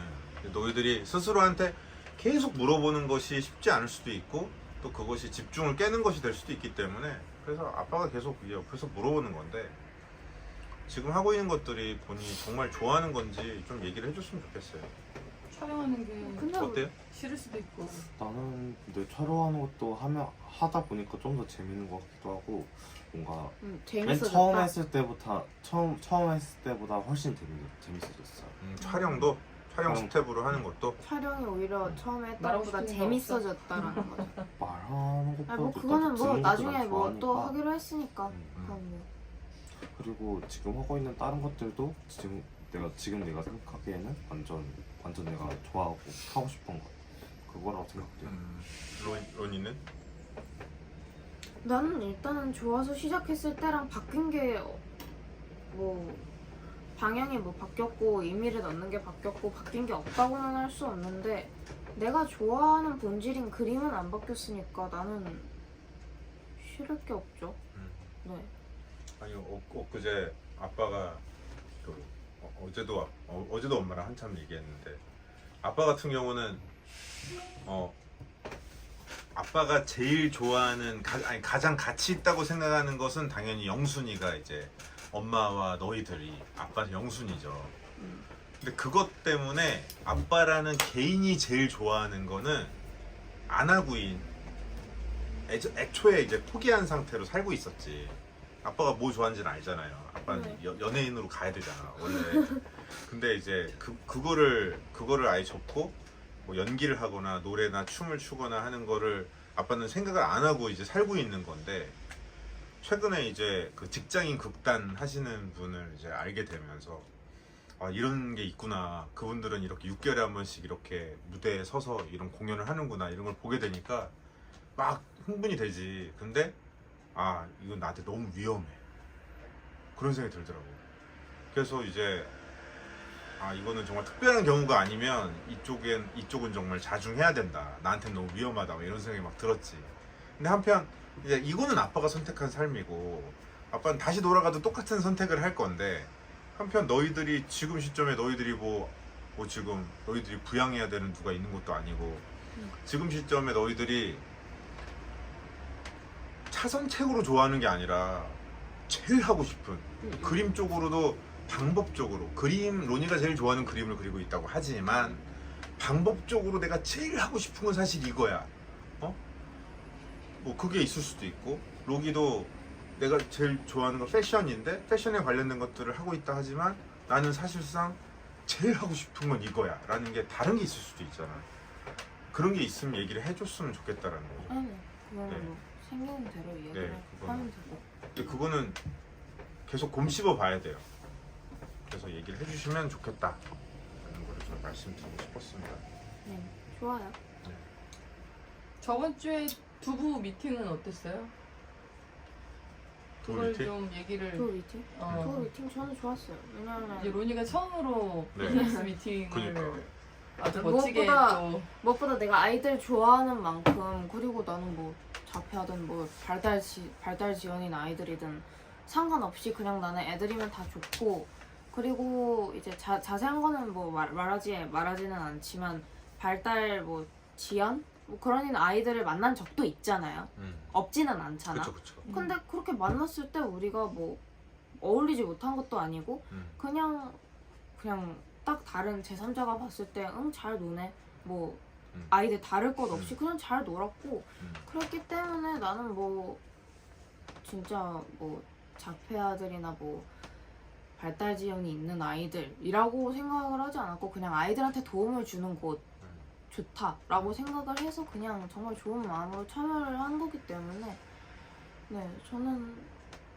S2: 너희들이 스스로한테 계속 물어보는 것이 쉽지 않을 수도 있고 또 그것이 집중을 깨는 것이 될 수도 있기 때문에 그래서 아빠가 계속 옆에서 물어보는 건데 지금 하고 있는 것들이 본인이 정말 좋아하는 건지 좀 얘기를 해줬으면 좋겠어요.
S4: 촬영하는 게
S3: 근데
S2: 어때요?
S4: 싫을 수도 있고.
S1: 나는 근데 촬영하는 것도 하다 보니까 좀 더 재밌는 것 같기도 하고 뭔가 맨
S3: 재밌어졌다.
S1: 처음 했을 때보다 훨씬 재밌어졌어요.
S2: 촬영
S1: 촬영.
S2: 스텝으로 하는 것도
S3: 촬영이 오히려 처음에 했던
S4: 말하고
S3: 것보다
S4: 싶은 거
S3: 재밌어졌다라는 거죠.
S1: 말하는 것보다
S3: 뭐 그거는 뭐 나중에 뭐 또 하기로 했으니까. 그건 뭐.
S1: 그리고 지금 하고 있는 다른 것들도 내가 생각하기에는 완전 내가 좋아하고 하고 싶은 거 그거라고 생각돼요.
S2: 로니는?
S3: 나는 일단은 좋아서 시작했을 때랑 바뀐 게 뭐 방향이 뭐 바뀌었고 의미를 넣는 게 바뀌었고 바뀐 게 없다고는 할 수 없는데 내가 좋아하는 본질인 그림은 안 바뀌었으니까 나는 싫을 게 없죠. 네.
S2: 아니 엊그제 아빠가 어제도 엄마랑 한참 얘기했는데 아빠 같은 경우는 아빠가 제일 좋아하는 가장 가치 있다고 생각하는 것은 당연히 영순이가 이제 엄마와 너희들이 아빠는 영순이죠. 근데 그것 때문에 아빠라는 개인이 제일 좋아하는 거는 안하구인 애초에 이제 포기한 상태로 살고 있었지. 아빠가 뭐 좋아하는지는 알잖아요. 아빠는
S3: 네.
S2: 연예인으로 가야 되잖아 원래. 근데 이제 그거를 아예 접고 뭐 연기를 하거나 노래나 춤을 추거나 하는 거를 아빠는 생각을 안 하고 이제 살고 있는 건데 최근에 이제 그 직장인 극단 하시는 분을 이제 알게 되면서 아 이런 게 있구나. 그분들은 이렇게 6개월에 한 번씩 이렇게 무대에 서서 이런 공연을 하는구나. 이런 걸 보게 되니까 막 흥분이 되지. 근데 아 이건 나한테 너무 위험해. 그런 생각이 들더라고. 그래서 이제 아 이거는 정말 특별한 경우가 아니면 이쪽은 정말 자중해야 된다. 나한테는 너무 위험하다. 이런 생각이 막 들었지. 근데 한편 이제 이거는 아빠가 선택한 삶이고 아빠는 다시 돌아가도 똑같은 선택을 할 건데 한편 너희들이 지금 시점에 너희들이 뭐 지금 너희들이 부양해야 되는 누가 있는 것도 아니고 지금 시점에 너희들이 차선책으로 좋아하는 게 아니라 제일 하고 싶은 그림 쪽으로도 방법적으로 로니가 제일 좋아하는 그림을 그리고 있다고 하지만 방법적으로 내가 제일 하고 싶은 건 사실 이거야. 뭐 그게 있을 수도 있고 로기도 내가 제일 좋아하는 건 패션인데 패션에 관련된 것들을 하고 있다 하지만 나는 사실상 제일 하고 싶은 건 이거야 라는 게 다른 게 있을 수도 있잖아. 그런 게 있으면 얘기를 해줬으면 좋겠다라는 거죠.
S3: 네. 그거는
S2: 네.
S3: 뭐 생기는 대로 이야기를
S2: 네, 그거는.
S3: 하면 되고.
S2: 근데 그거는 계속 곰씹어 봐야 돼요. 그래서 얘기를 해주시면 좋겠다 라는 걸 좀 말씀드리고 싶었습니다.
S3: 네, 좋아요.
S4: 저번 주에 두부 미팅은 어땠어요? 그걸
S2: 미팅?
S4: 좀 얘기를.
S3: 두부 미팅?
S4: 어.
S3: 두부 미팅 저는 좋았어요. 왜냐면
S4: 이제 로니가 처음으로
S2: 네.
S4: 비즈니스 미팅을
S2: 그니까.
S4: 아주 멋지게
S3: 무엇보다
S4: 또.
S3: 무엇보다 내가 아이들 좋아하는 만큼 그리고 나는 뭐 자폐하든 뭐 발달 지연인 아이들이든 상관없이 그냥 나는 애들이면 다 좋고 그리고 이제 자세한 거는 뭐 말하지는 않지만 발달 뭐 지연 뭐 그런 아이들을 만난 적도 있잖아요. 없지는 않잖아.
S2: 그쵸.
S3: 근데 그렇게 만났을 때 우리가 뭐 어울리지 못한 것도 아니고 그냥 딱 다른 제3자가 봤을 때 응 잘 노네 뭐 아이들 다를 것 없이 그냥 잘 놀았고 그랬기 때문에 나는 뭐 진짜 뭐 자폐아들이나 뭐 발달 지연이 있는 아이들이라고 생각을 하지 않았고 그냥 아이들한테 도움을 주는 곳 좋다라고 생각을 해서 그냥 정말 좋은 마음으로 참여를 한 거기 때문에 네 저는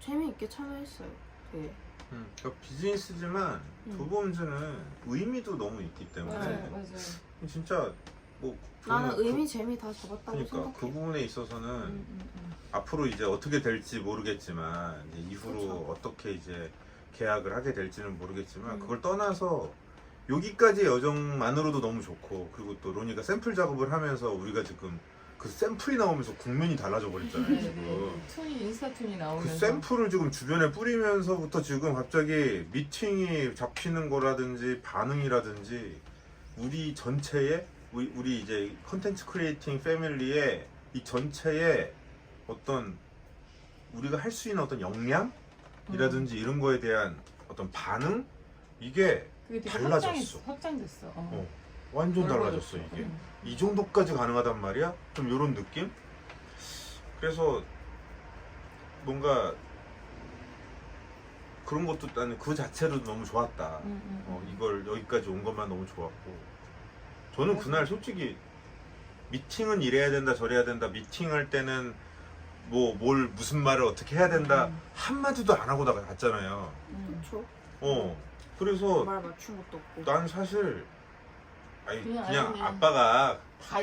S3: 재미있게 참여했어요. 네.
S2: 그러니까 비즈니스지만 두부 문제는 의미도 너무 있기 때문에
S4: 맞아요, 맞아요.
S2: 진짜 뭐
S3: 나는
S2: 저는
S3: 의미 재미 다 잡았다고
S2: 그러니까
S3: 생각해.
S2: 그 부분에 있어서는 앞으로 이제 어떻게 될지 모르겠지만 이제 이후로
S3: 그쵸.
S2: 어떻게 이제 계약을 하게 될지는 모르겠지만
S3: 음.
S2: 그걸 떠나서 여기까지 여정만으로도 너무 좋고 그리고 또 로니가 샘플 작업을 하면서 우리가 지금 그 샘플이 나오면서 국면이 달라져 버렸잖아요
S4: 네,
S2: 지금.
S4: 툰이 인스타 툰이
S2: 그
S4: 나오면서
S2: 샘플을 지금 주변에 뿌리면서부터 지금 갑자기 미팅이 잡히는 거라든지 반응이라든지 우리 전체의 우리 이제 컨텐츠 크리에이팅 패밀리의 이 전체의 어떤 우리가 할 수 있는 어떤 역량이라든지 이런 거에 대한 어떤 반응 이게
S4: 그게 되게
S2: 달라졌어.
S4: 확장됐어.
S2: 완전
S4: 넓어졌어.
S2: 달라졌어 이게. 이 정도까지 가능하단 말이야? 좀 요런 느낌? 그래서 뭔가 그런 것도 나는 그 자체로 너무 좋았다. 이걸 여기까지 온 것만 너무 좋았고 저는
S4: 맞아.
S2: 그날 솔직히 미팅은 이래야 된다 저래야 된다 미팅할 때는 뭐 뭘 무슨 말을 어떻게 해야 된다 한마디도 안 하고 나갔잖아요.
S3: 그렇죠.
S2: 그래서
S3: 말 맞춘 것도 없고.
S2: 난 사실 아니
S4: 그냥
S2: 그냥
S4: 아니,
S2: 아빠가
S4: 다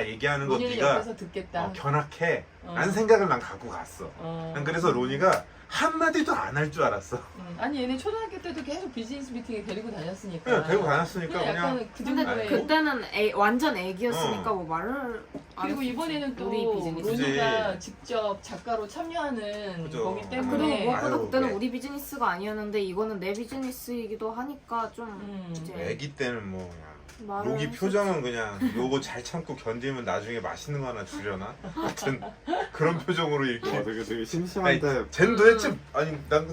S2: 얘기하는 거
S4: 로니는
S2: 네가
S4: 옆에서 듣겠다.
S2: 견학해
S4: 어.
S2: 라는 생각을 난 갖고 갔어. 난 그래서 로니가 한마디도 안 할 줄 알았어.
S4: 아니 얘네 초등학교 때도 계속 비즈니스 미팅에 데리고 다녔으니까.
S2: 그냥 데리고 다녔으니까
S4: 그냥
S2: 그냥
S4: 약간 그
S3: 근데
S4: 정도의.
S3: 그때는 완전 애기였으니까
S2: 어.
S3: 뭐 말을 안
S4: 그리고
S3: 했었지.
S4: 이번에는 또
S3: 우리 비즈니스.
S4: 로니가 직접 작가로 참여하는
S2: 그죠.
S4: 거기
S3: 그리고
S4: 때문에
S3: 무엇보다
S2: 아유,
S3: 그때는
S2: 왜.
S3: 우리 비즈니스가 아니었는데 이거는 내 비즈니스이기도 하니까 좀 이제
S2: 애기 때는 뭐 그냥
S3: 말을
S2: 로기
S3: 했었지.
S2: 표정은 그냥 요거 잘 참고 견디면 나중에 맛있는 거 하나 주려나? 하여튼 그런 표정으로 이렇게
S1: 되게 심심한데
S2: 쟨 도대체 아니 난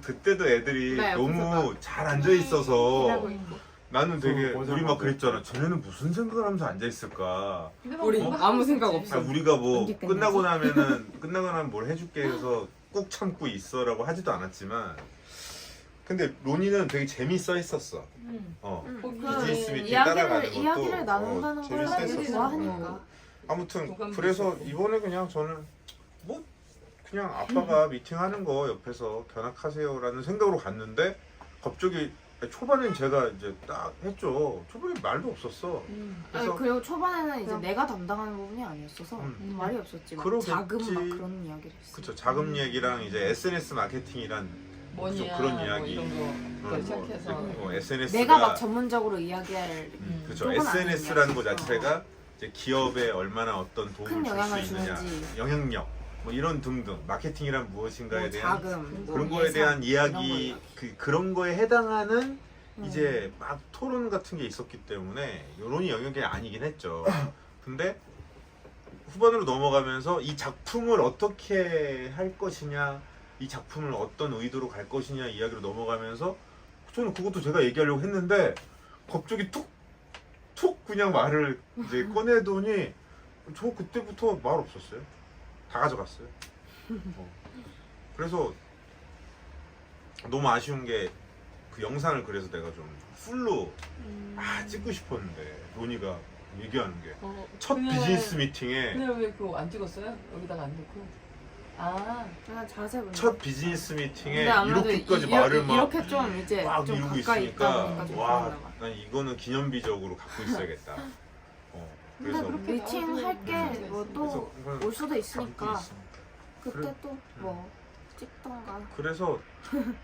S2: 그때도 애들이
S3: 네,
S2: 너무
S3: 옆에서
S2: 잘 앉아 있어서
S3: 기다리고 있고.
S2: 나는 되게
S1: 서로
S2: 우리 막
S1: 보자마자.
S2: 그랬잖아. 쟤네는 무슨 생각을 하면서 앉아 있을까?
S3: 우리 아무 생각
S2: 아,
S3: 없어.
S2: 우리가 뭐
S3: 언제 끝나지?
S2: 끝나고 나면 뭘 해줄게 해서 꾹 참고 있어라고 하지도 않았지만 근데 로니는 되게 재밌어 했었어. 비즈니스 미팅 따라가는 것도
S3: 이야기를 나눈다는 걸
S2: 재밌어
S3: 되게
S2: 했었어.
S3: 좋아하니까.
S2: 아무튼
S4: 공감도
S2: 그래서
S4: 있었고.
S2: 이번에 그냥 저는 뭐 그냥 아빠가 미팅하는 거 옆에서 견학하세요라는 생각으로 갔는데 갑자기 초반엔 제가 이제 딱 했죠. 초반에 말도 없었어. 그래서
S3: 그리고 초반에는 이제
S4: 그럼.
S3: 내가 담당하는 부분이 아니었어서 말이 없었지. 막
S2: 그러겠지.
S3: 자금 막 그런 이야기를 했어.
S2: 그쵸 자금 얘기랑 이제 SNS 마케팅이란
S4: 뭐냐
S2: 그런 이야기.
S4: 뭐 이런 거부터 시작해서
S2: SNS가
S3: 내가 막 전문적으로 이야기할
S2: 그쵸
S3: 쪽은
S2: SNS라는 거
S3: 아니었어.
S2: 자체가 이제 기업에 얼마나 어떤
S3: 큰
S2: 도움을 줄
S3: 영향을
S2: 수 있느냐
S3: 주는지.
S2: 영향력 뭐 이런 등등 마케팅이란 무엇인가에
S3: 뭐
S2: 대한
S3: 자금, 뭐
S2: 그런 거에 대한
S3: 예산,
S2: 이야기
S3: 이런 거
S2: 그런 거에 해당하는
S3: 이야기.
S2: 이제 막 토론 같은 게 있었기 때문에 여론이 영역이 아니긴 했죠. 근데 후반으로 넘어가면서 이 작품을 어떻게 할 것이냐, 이 작품을 어떤 의도로 갈 것이냐 이야기로 넘어가면서 저는 그것도 제가 얘기하려고 했는데 갑자기 툭 그냥 말을 이제 꺼내더니 저 그때부터 말 없었어요. 다 가져갔어요. 그래서 너무 아쉬운 게 그 영상을 그래서 내가 좀 풀로 찍고 싶었는데 로니가 얘기하는 게 첫 비즈니스 미팅에
S4: 그날 왜 그거 안 찍었어요? 여기다가 안 넣고
S3: 그냥 자세 문제.
S2: 첫 비즈니스 미팅에
S3: 근데 아무래도
S2: 이렇게까지 말을 막
S3: 이렇게 좀 이제
S2: 막
S3: 좀
S2: 이루고
S3: 가까이 있다
S2: 있으니까
S3: 보니까 좀
S2: 와,
S3: 그런가 봐.
S2: 난 이거는 기념비적으로 갖고 있어야겠다.
S3: 근데
S2: 그래서
S4: 그렇게
S3: 미팅
S4: 나와도
S3: 할 게 뭐 또
S2: 그래서
S3: 올 수도 있으니까
S2: 갖고 있으니까.
S3: 그때
S2: 그래.
S3: 또 뭐 찍던가.
S2: 그래서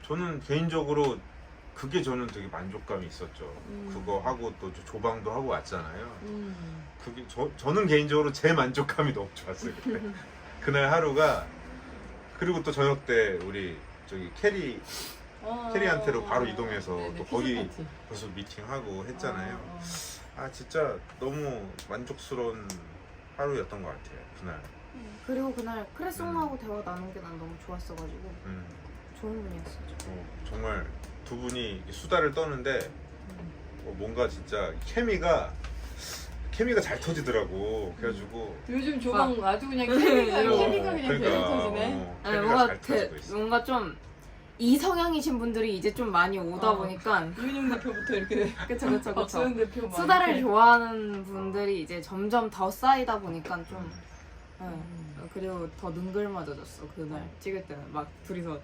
S2: 저는 개인적으로 그게 저는 되게 만족감이 있었죠. 그거 하고 또 조방도 하고 왔잖아요. 그게 저는 개인적으로 제 만족감이 너무 좋았어요. 그때. 그날 하루가. 그리고 또 저녁 때 우리 저기 캐리한테로 바로 이동해서 또 거기 벌써 미팅하고 했잖아요. 아 진짜 너무 만족스러운 하루였던 것 같아요. 그날.
S3: 그리고 그날 크레송하고 대화 나눈 게 난 너무 좋았어가지고 좋은 분이었어.
S2: 정말 두 분이 이렇게 수다를 떠는데 뭔가 진짜 케미가 잘 터지더라고. 그래가지고
S4: 요즘 조방 아주 그냥 케미가 그냥 계속 터지네.
S3: 아니,
S2: 케미가 잘 터지고 있어.
S3: 뭔가 좀 이성향이신 분들이 이제 좀 많이 오다 보니까
S4: 윤용 대표부터 이렇게
S3: 그쵸.
S4: 박수현 대표 막
S3: 수다를
S4: 이렇게.
S3: 좋아하는 분들이 이제 점점 더 쌓이다 보니까 좀 그리고 더 능글맞아졌어. 그날 찍을 때는 막 둘이서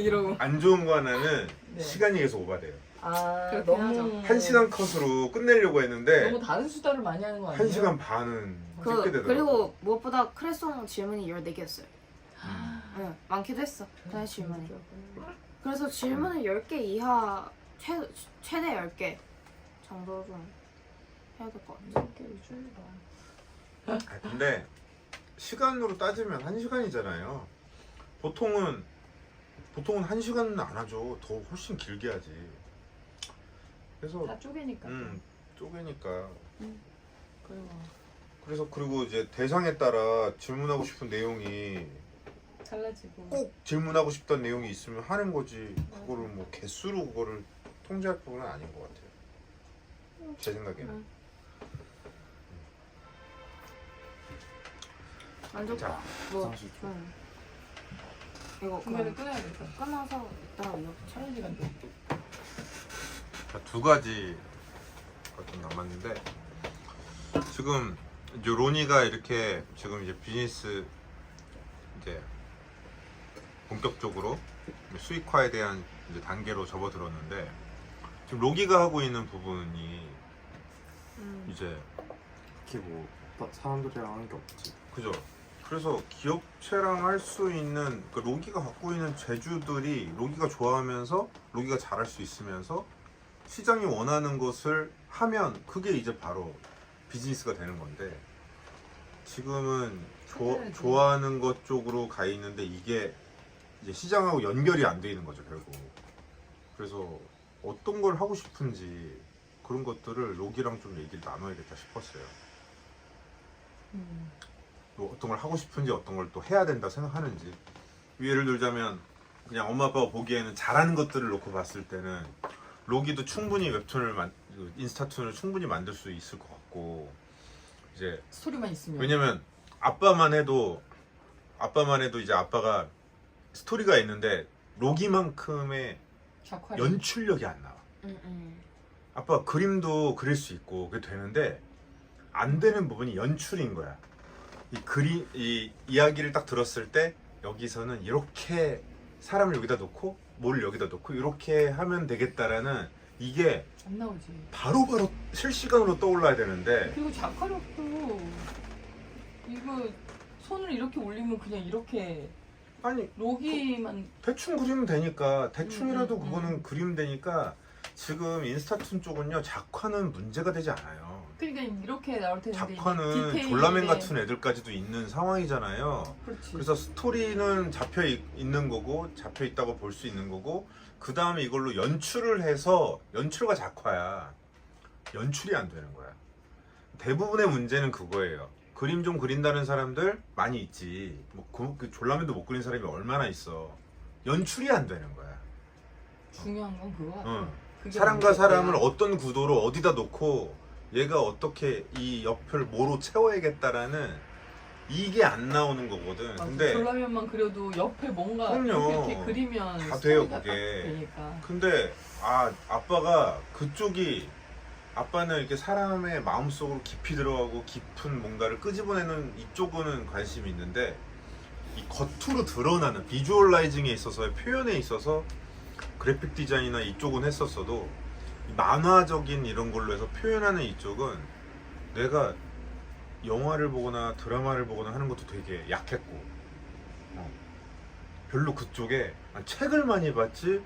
S3: 이러고
S2: 안 좋은 거 하나는
S4: 네.
S2: 시간이 계속 오바돼요.
S3: 그렇게
S4: 너무
S2: 1시간 컷으로 끝내려고 했는데
S4: 너무 다른 수다를 많이 하는 거 아니에요?
S2: 1시간 반은 찍게 되더라고.
S3: 그리고 무엇보다 크레송 질문이 14개였어요. 많기도 했어. 그날 질문이. 그래서 질문을 10개 이하 최대 10개 정도 좀 해야 될 것 같아.
S2: 근데 시간으로 따지면 1시간이잖아요. 보통은 1시간은 안 하죠. 더 훨씬 길게 하지. 그래서
S4: 다 쪼개니까.
S2: 쪼개니까.
S4: 그리고
S2: 그리고 이제 대상에 따라 질문하고 싶은 내용이
S4: 달라지고.
S2: 꼭 질문하고 싶던 내용이 있으면 하는 거지. 그거를 뭐 개수로 그거를 통제할 부분은 아닌 것 같아요. 제 생각에는.
S3: 만족.
S2: 자,
S3: 뭐
S1: 화장실 좀.
S3: 이거
S4: 중간에
S3: 그냥
S4: 끊어야겠다.
S3: 끊어서 이따가 이거
S4: 촬영 시간도.
S2: 두 가지가 좀 남았는데 지금 이제 로니가 이렇게 지금 이제 비즈니스 이제 본격적으로 수익화에 대한 이제 단계로 접어들었는데 지금 로기가 하고 있는 부분이 이제
S1: 특히 뭐 사람들이랑 하는 게 없지.
S2: 그죠? 그래서 기업체랑 할 수 있는 그 로기가 갖고 있는 재주들이 로기가 좋아하면서 로기가 잘할 수 있으면서 시장이 원하는 것을 하면 그게 이제 바로 비즈니스가 되는 건데 지금은 좋아하는 것 쪽으로 가 있는데 이게 이제 시장하고 연결이 안 돼 있는 거죠 결국. 그래서 어떤 걸 하고 싶은지 그런 것들을 로기랑 좀 얘기를 나눠야겠다 싶었어요. 또 어떤 걸 하고 싶은지 어떤 걸 또 해야 된다 생각하는지. 예를 들자면 그냥 엄마 아빠가 보기에는 잘하는 것들을 놓고 봤을 때는 로기도 충분히 웹툰을 인스타툰을 충분히 만들 수 있을 것 같고 이제
S4: 스토리만 있으면.
S2: 왜냐면 아빠만 해도 이제 아빠가 스토리가 있는데 로기만큼의
S4: 작화력.
S2: 연출력이 안 나와. 아빠 그림도 그릴 수 있고 그게 되는데 안 되는 부분이 연출인 거야. 이 이야기를 딱 들었을 때 여기서는 이렇게 사람을 여기다 놓고 뭘 여기다 놓고 이렇게 하면 되겠다라는 이게
S4: 안 나오지.
S2: 바로바로 실시간으로 떠올라야 되는데
S4: 그리고 작화력도 이거 손을 이렇게 올리면 그냥 이렇게
S2: 아니
S4: 로기만
S2: 대충 그리면 되니까 대충이라도
S4: 음.
S2: 그거는 그리면 되니까 지금 인스타툰 쪽은요 작화는 문제가 되지 않아요.
S4: 그러니까 이렇게 나올 텐데
S2: 작화는
S4: 디테일에-
S2: 졸라맨 같은 애들까지도 있는 상황이잖아요.
S4: 그렇지.
S2: 그래서 스토리는 잡혀 있는 거고 잡혀 있다고 볼 수 있는 거고 그 다음에 이걸로 연출을 해서 연출과 작화야. 연출이 안 되는 거야. 대부분의 문제는 그거예요. 그림 좀 그린다는 사람들 많이 있지. 뭐 그 졸라맨도 못 그린 사람이 얼마나 있어. 연출이 안 되는 거야.
S4: 중요한 건 그거 같아.
S2: 응.
S4: 그게
S2: 사람과
S4: 문제야.
S2: 사람을 어떤 구도로 어디다 놓고 얘가 어떻게 이 옆을 뭐로 채워야겠다라는 이게 안 나오는 거거든.
S4: 맞아.
S2: 근데
S4: 졸라면만 그려도 옆에 뭔가
S2: 그럼요.
S4: 이렇게 그리면
S2: 다 돼요,
S4: 스토리가
S2: 그게.
S4: 딱 되니까.
S2: 근데 아빠가 그쪽이 아빠는 이렇게 사람의 마음속으로 깊이 들어가고 깊은 뭔가를 끄집어내는 이쪽은 관심이 있는데 이 겉으로 드러나는 비주얼라이징에 있어서의 표현에 있어서 그래픽 디자인이나 이쪽은 했었어도 이 만화적인 이런 걸로 해서 표현하는 이쪽은 내가 영화를 보거나 드라마를 보거나 하는 것도 되게 약했고 별로 그쪽에 책을 많이 봤지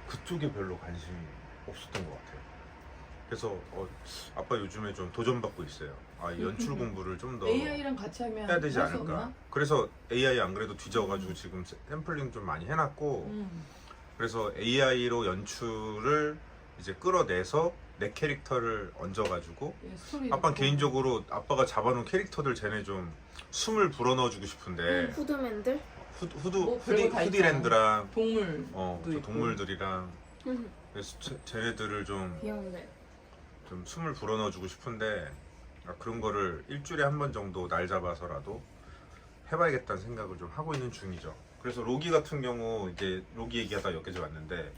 S2: 그쪽에 별로 관심이 없었던 것 같아요. 그래서 아빠 요즘에 좀 도전받고 있어요. 연출 공부를 좀 더
S4: AI랑 같이 하면
S2: 해야 되지
S4: 할수
S2: 않을까.
S4: 없나?
S2: 그래서 AI 안 그래도 뒤져가지고 지금 샘플링 좀 많이 해놨고 그래서 AI로 연출을 이제 끌어내서 내 캐릭터를 얹어가지고
S4: 예, 스토리
S2: 아빠는
S4: 듣고.
S2: 개인적으로 아빠가 잡아놓은 캐릭터들 쟤네 좀 숨을 불어넣어주고 싶은데
S3: 후드맨들?
S4: 뭐 별거 다
S2: 후디랜드랑
S4: 동물
S2: 그
S4: 있고.
S2: 동물들이랑 그래서 쟤네들을 좀
S3: 귀여운데.
S2: 숨을 불어넣어주고 싶은데 그런 거를 일주일에 한 번 정도 날 잡아서라도 해봐야겠다는 생각을 좀 하고 있는 중이죠. 그래서 로기 같은 경우 이제 로기 얘기하다 여기까지 왔는데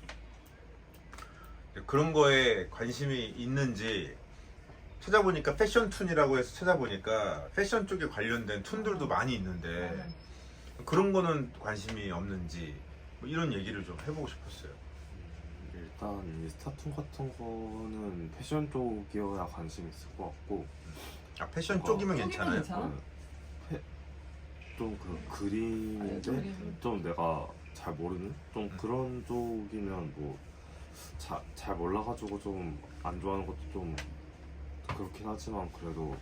S2: 그런 거에 관심이 있는지 찾아보니까 패션 툰이라고 해서 찾아보니까 패션 쪽에 관련된 툰들도 많이 있는데
S4: 맞아요.
S2: 그런 거는 관심이 없는지 뭐 이런 얘기를 좀 해보고 싶었어요.
S1: 일단 이 스타툰 같은 거는 패션 쪽이어야 관심 있을 것 같고
S2: 패션
S1: 어,
S2: 쪽이면
S4: 쪽이면
S2: 괜찮아요?
S4: 괜찮아?
S1: 좀 그 그림인데
S4: 그림.
S1: 좀 내가 잘 모르는 좀 그런 쪽이면 뭐 잘 몰라가지고 좀 안 좋아하는 것도 좀 그렇긴 하지만 그래도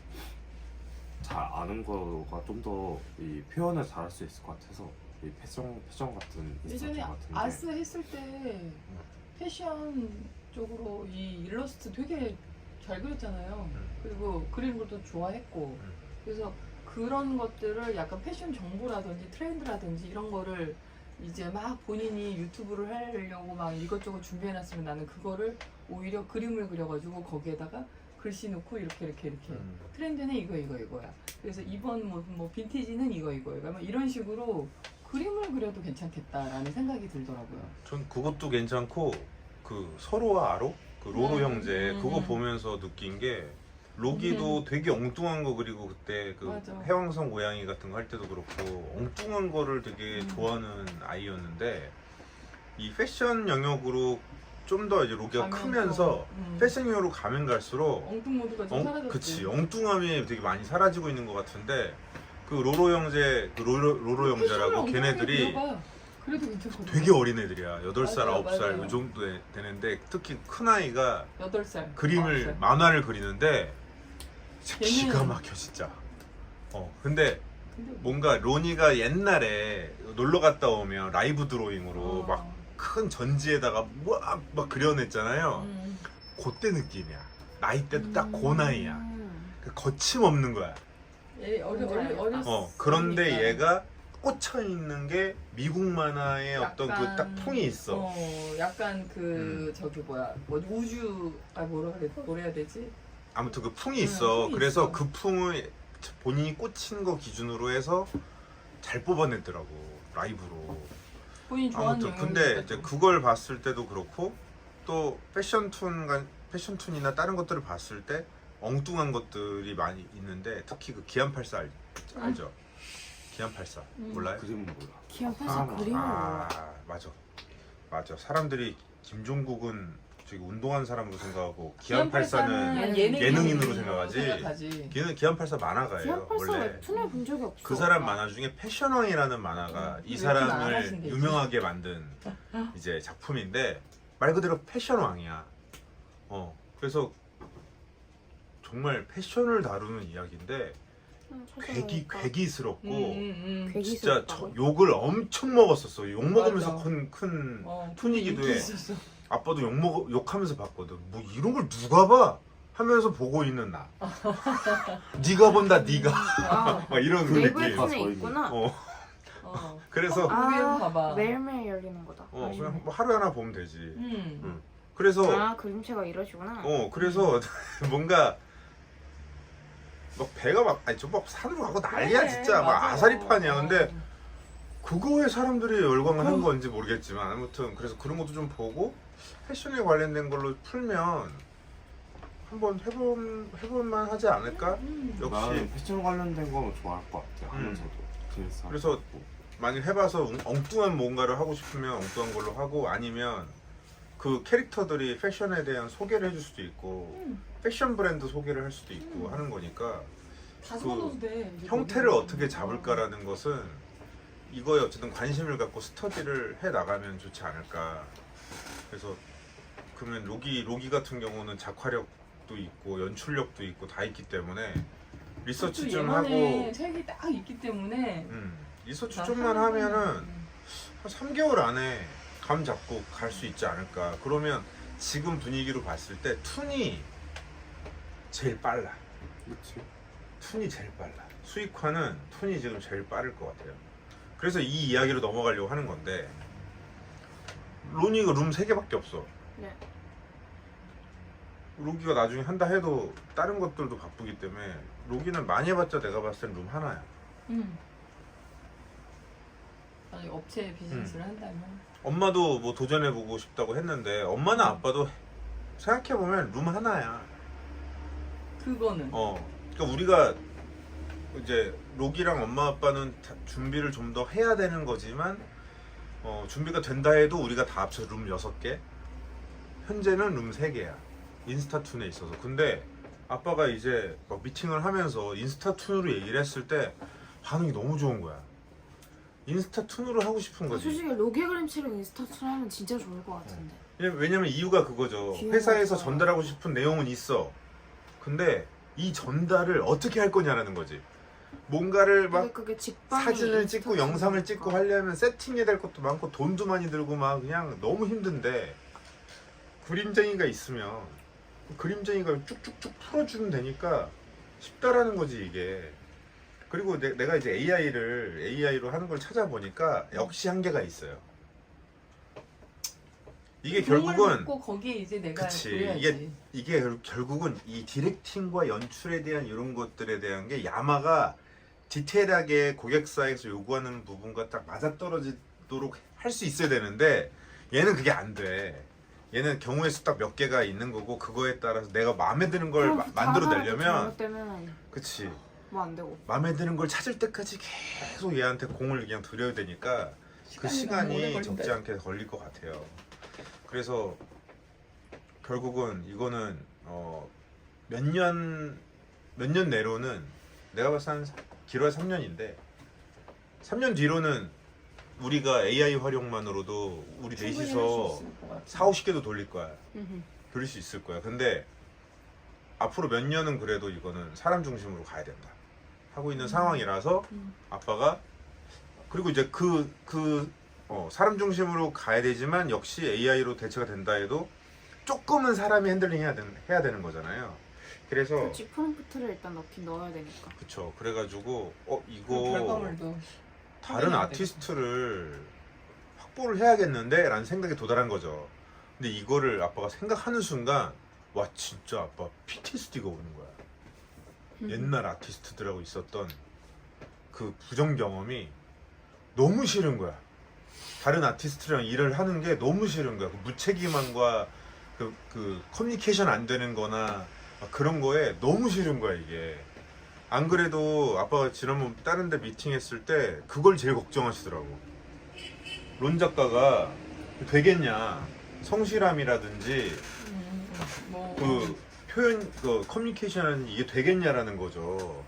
S1: 잘 아는 거가 좀 더 이 표현을 잘할 수 있을 것 같아서 이 패션 같은
S4: 예전에
S1: 인스타툰 같은 게
S4: 아스 했을 때 패션 쪽으로 이 일러스트 되게 잘 그렸잖아요. 그리고 그리는 것도 좋아했고 그래서 그런 것들을 약간 패션 정보라든지 트렌드라든지 이런 거를 이제 막 본인이 유튜브를 하려고 막 이것저것 준비해놨으면 나는 그거를 오히려 그림을 그려가지고 거기에다가 글씨 넣고 이렇게 트렌드는 이거야. 그래서 이번 뭐 빈티지는 이거야. 막 이런 식으로 그림을 그려도 괜찮겠다라는 생각이 들더라고요.
S2: 전 그것도 괜찮고 그 서로와 아로 그 로로 형제 그거 보면서 느낀 게 로기도 되게 엉뚱한 거 그리고 그때 그
S4: 맞아.
S2: 해왕성 고양이 같은 거 할 때도 그렇고 엉뚱한 거를 되게 좋아하는 아이였는데 이 패션 영역으로 좀 더 이제 로기가
S4: 가면서,
S2: 크면서 패션 영역으로 가면 갈수록
S4: 엉뚱 모드가 좀 사라졌지.
S2: 그치 엉뚱함이 되게 많이 사라지고 있는 것 같은데 그 로로 형제 그 로로 형제라고 걔네들이
S4: 그래도 괜찮거든.
S2: 되게 어린 애들이야. 8살,
S4: 맞아요,
S2: 9살
S4: 맞아요.
S2: 이 정도 되는데 특히 큰 아이가
S4: 8살.
S2: 그림을 만화를 그리는데 진짜
S4: 얘는-
S2: 기가 막혀 진짜. 근데
S4: 근데
S2: 뭔가 로니가 옛날에 놀러 갔다 오면 라이브 드로잉으로 막 큰 전지에다가 막 그려냈잖아요. 그때 느낌이야. 나이 때도 딱 그 나이야. 거침없는 거야.
S4: 어렸어.
S2: 그런데 얘가 꽂혀 있는 게 미국 만화의 어떤 그 딱 풍이 있어.
S4: 약간 그 저기 뭐야 우주 뭐라 해야 되지?
S2: 아무튼 그 풍이 있어.
S4: 풍이
S2: 그래서
S4: 있어.
S2: 그 풍을 본인이 꽂힌 거 기준으로 해서 잘 뽑아냈더라고 라이브로.
S4: 본인 좋아하는
S2: 아무튼
S4: 영역이니까
S2: 근데
S4: 또.
S2: 이제 그걸 봤을 때도 그렇고 또 패션툰이나 다른 것들을 봤을 때 엉뚱한 것들이 많이 있는데 특히 그 기안84 알죠? 기안84 몰라요?
S1: 그림은 몰라.
S3: 기안
S1: 아,
S3: 84 그림을 몰라.
S2: 맞아. 사람들이 김종국은 저기 운동한 사람으로 생각하고
S4: 기안84는
S2: 기안84는 예능인으로 생각하지.
S4: 생각하지.
S2: 걔는 기안84 만화가예요.
S3: 기안 84
S2: 원래
S3: 웹툰을 본 적이 없어.
S2: 그 사람 만화 중에 패션왕이라는 만화가 이
S4: 웹툰 안
S2: 사람을
S4: 하신대, 이제.
S2: 유명하게 만든 이제 작품인데 말 그대로 패션왕이야. 그래서 정말 패션을 다루는 이야기인데 괴기스럽고 진짜
S3: 괴기스럽다고?
S2: 욕을 엄청 먹었었어. 욕 먹으면서
S4: 맞아.
S2: 큰
S4: 툰이
S2: 툰이기도 해.
S4: 있었어.
S2: 아빠도 욕하면서 봤거든. 뭐 이런 걸 누가 봐? 하면서 보고 있는 나. 네가 본다, 네가.
S3: 아,
S2: 막 이런
S3: 네이버
S2: 느낌.
S3: 웹툰에 있구나.
S2: 그래서
S4: 거기에서 봐봐.
S3: 매일매일 열리는 거다.
S2: 그냥 뭐 하루에 하나 보면 되지.
S4: 음.
S2: 그래서
S3: 그림체가 이러시구나.
S2: 그래서 뭔가 막 배가 막 막 산으로 가고 난리야
S4: 그래,
S2: 진짜 막
S4: 맞아.
S2: 아사리판이야. 근데 그거에 사람들이 열광을 한 건지 모르겠지만 아무튼 그래서 그런 것도 좀 보고 패션에 관련된 걸로 풀면 한번 해볼만 하지 않을까? 역시
S1: 나는 패션 관련된 거면 좋아할 것 같아. 하면서도. 디테일스
S2: 그래서 만약 해봐서 엉뚱한 뭔가를 하고 싶으면 엉뚱한 걸로 하고 아니면 그 캐릭터들이 패션에 대한 소개를 해줄 수도 있고 패션 브랜드 소개를 할 수도 있고 하는 거니까
S4: 다 집어넣어도 돼. 이제
S2: 형태를
S4: 거기는.
S2: 어떻게 잡을까라는 것은 이거에 어쨌든 관심을 갖고 스터디를 해 나가면 좋지 않을까. 그래서 그러면 로기 같은 경우는 작화력도 있고 연출력도 있고 다 있기 때문에 리서치
S4: 또
S2: 좀
S4: 얘만의
S2: 하고
S4: 색이 딱 있기 때문에
S2: 리서치
S4: 나
S2: 좀만
S4: 하는
S2: 하면은
S4: 거는,
S2: 한 3개월 안에 감 잡고 갈 수 있지 않을까. 그러면 지금 분위기로 봤을 때 툰이 제일 빨라.
S1: 그렇지.
S2: 툰이 제일 빨라. 수익화는 툰이 지금 제일 빠를 것 같아요. 그래서 이 이야기로 넘어가려고 하는 건데 로니가 룸 3개밖에 없어.
S3: 네.
S2: 로기가 나중에 한다 해도 다른 것들도 바쁘기 때문에 로기는 많이 해봤자 내가 봤을 땐 룸 하나야.
S4: 아니, 업체 비즈니스를 한다면
S2: 엄마도 뭐 도전해보고 싶다고 했는데 엄마는 아빠도 생각해보면 룸 하나야.
S4: 그거는
S2: 그러니까 우리가 이제 로기랑 엄마 아빠는 준비를 좀 더 해야 되는 거지만 준비가 된다 해도 우리가 다 합쳐서 룸 6개, 현재는 룸 3개야 인스타툰에 있어서. 근데 아빠가 이제 막 미팅을 하면서 인스타툰으로 얘기를 했을 때 반응이 너무 좋은 거야. 인스타툰으로 하고 싶은 거지.
S3: 솔직히 로기 그림체로 인스타툰 하면 진짜 좋을 것 같은데.
S2: 왜냐면 이유가 그거죠.
S3: 귀여워.
S2: 회사에서 전달하고 싶은 내용은 있어. 근데 이 전달을 어떻게 할 거냐라는 거지. 뭔가를 막
S3: 그게 직방이
S2: 사진을 찍고
S3: 인스타툰이니까.
S2: 영상을 찍고 하려면 세팅해야 될 것도 많고 돈도 많이 들고 막 그냥 너무 힘든데 그림쟁이가 있으면 그림쟁이가 쭉쭉쭉 풀어주면 되니까 쉽다라는 거지 이게. 그리고 내가 이제 AI로 하는 걸 찾아보니까 역시 한계가 있어요. 이게 결국은
S4: 고 거기에 이제 내가
S2: 그치,
S4: 그래야지.
S2: 이게 결국은 이 디렉팅과 연출에 대한 이런 것들에 대한 게 야마가 디테일하게 고객사에서 요구하는 부분과 딱 맞아떨어지도록 할 수 있어야 되는데 얘는 그게 안 돼. 얘는 경우의 수 딱 몇 개가 있는 거고 그거에 따라서 내가 마음에 드는 걸 만들어내려면 그치
S3: 뭐 안 되고.
S2: 마음에 드는 걸 찾을 때까지 계속 얘한테 공을 그냥 들여야 되니까 그
S4: 시간이 오래
S2: 시간이
S4: 걸린다.
S2: 적지 않게 걸릴 것 같아요. 그래서 결국은 이거는 몇 년 내로는 내가 봤을 때 한 길어야 3년인데 3년 뒤로는 우리가 AI 활용만으로도 우리
S4: 충분히 할수
S2: 넷이서
S4: 있을 것 같아.
S2: 4, 50개도 돌릴 거야. 돌릴 수 있을 거야. 근데 앞으로 몇 년은 그래도 이거는 사람 중심으로 가야 된다 하고 있는 상황이라서 아빠가 그리고 이제 사람 중심으로 가야 되지만 역시 AI로 대체가 된다 해도 조금은 사람이 핸들링 해야 되는 거잖아요. 그래서
S3: 그렇지, 프롬프트를 일단 넣어야 되니까.
S2: 그쵸. 그래가지고
S4: 그
S2: 이거
S4: 결과물도
S2: 다른
S4: 확인해야
S2: 아티스트를 확보를 해야겠는데 라는 생각에 도달한 거죠. 근데 이거를 아빠가 생각하는 순간 와 진짜 아빠 PTSD가 오는 거야. 옛날 아티스트들하고 있었던 그 부정 경험이 너무 싫은 거야. 다른 아티스트랑 일을 하는 게 너무 싫은 거야. 그 무책임함과 그 커뮤니케이션 안 되는 거나 그런 거에 너무 싫은 거야 이게. 안 그래도 아빠가 지난번 다른 데 미팅했을 때 그걸 제일 걱정하시더라고. 론 작가가 되겠냐, 성실함이라든지
S4: 뭐
S2: 그 표현, 그 커뮤니케이션 이게 되겠냐라는 거죠.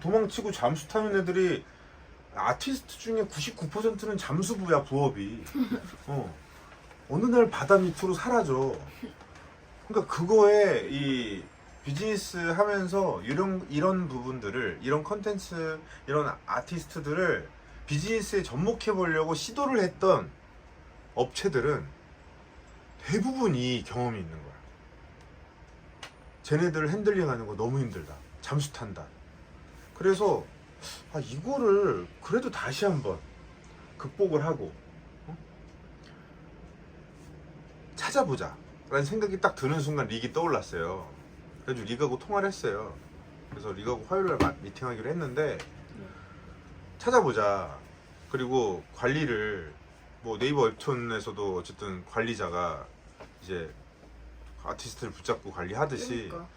S2: 도망치고 잠수 타는 애들이 아티스트 중에 99%는 잠수부야 부업이. 어느 날 바다 밑으로 사라져. 그러니까 그거에 이 비즈니스 하면서 이런 부분들을, 이런 컨텐츠, 이런 아티스트들을 비즈니스에 접목해 보려고 시도를 했던 업체들은 대부분이 경험이 있는 거야. 쟤네들 핸들링 하는 거 너무 힘들다. 잠수 탄다. 그래서 이거를 그래도 다시 한번 극복을 하고 찾아보자 라는 생각이 딱 드는 순간 릭이 떠올랐어요. 그래서 릭하고 통화를 했어요. 그래서 릭하고 화요일날 미팅하기로 했는데 찾아보자. 그리고 관리를 뭐 네이버 웹툰에서도 어쨌든 관리자가 이제 아티스트를 붙잡고 관리하듯이
S3: 그러니까.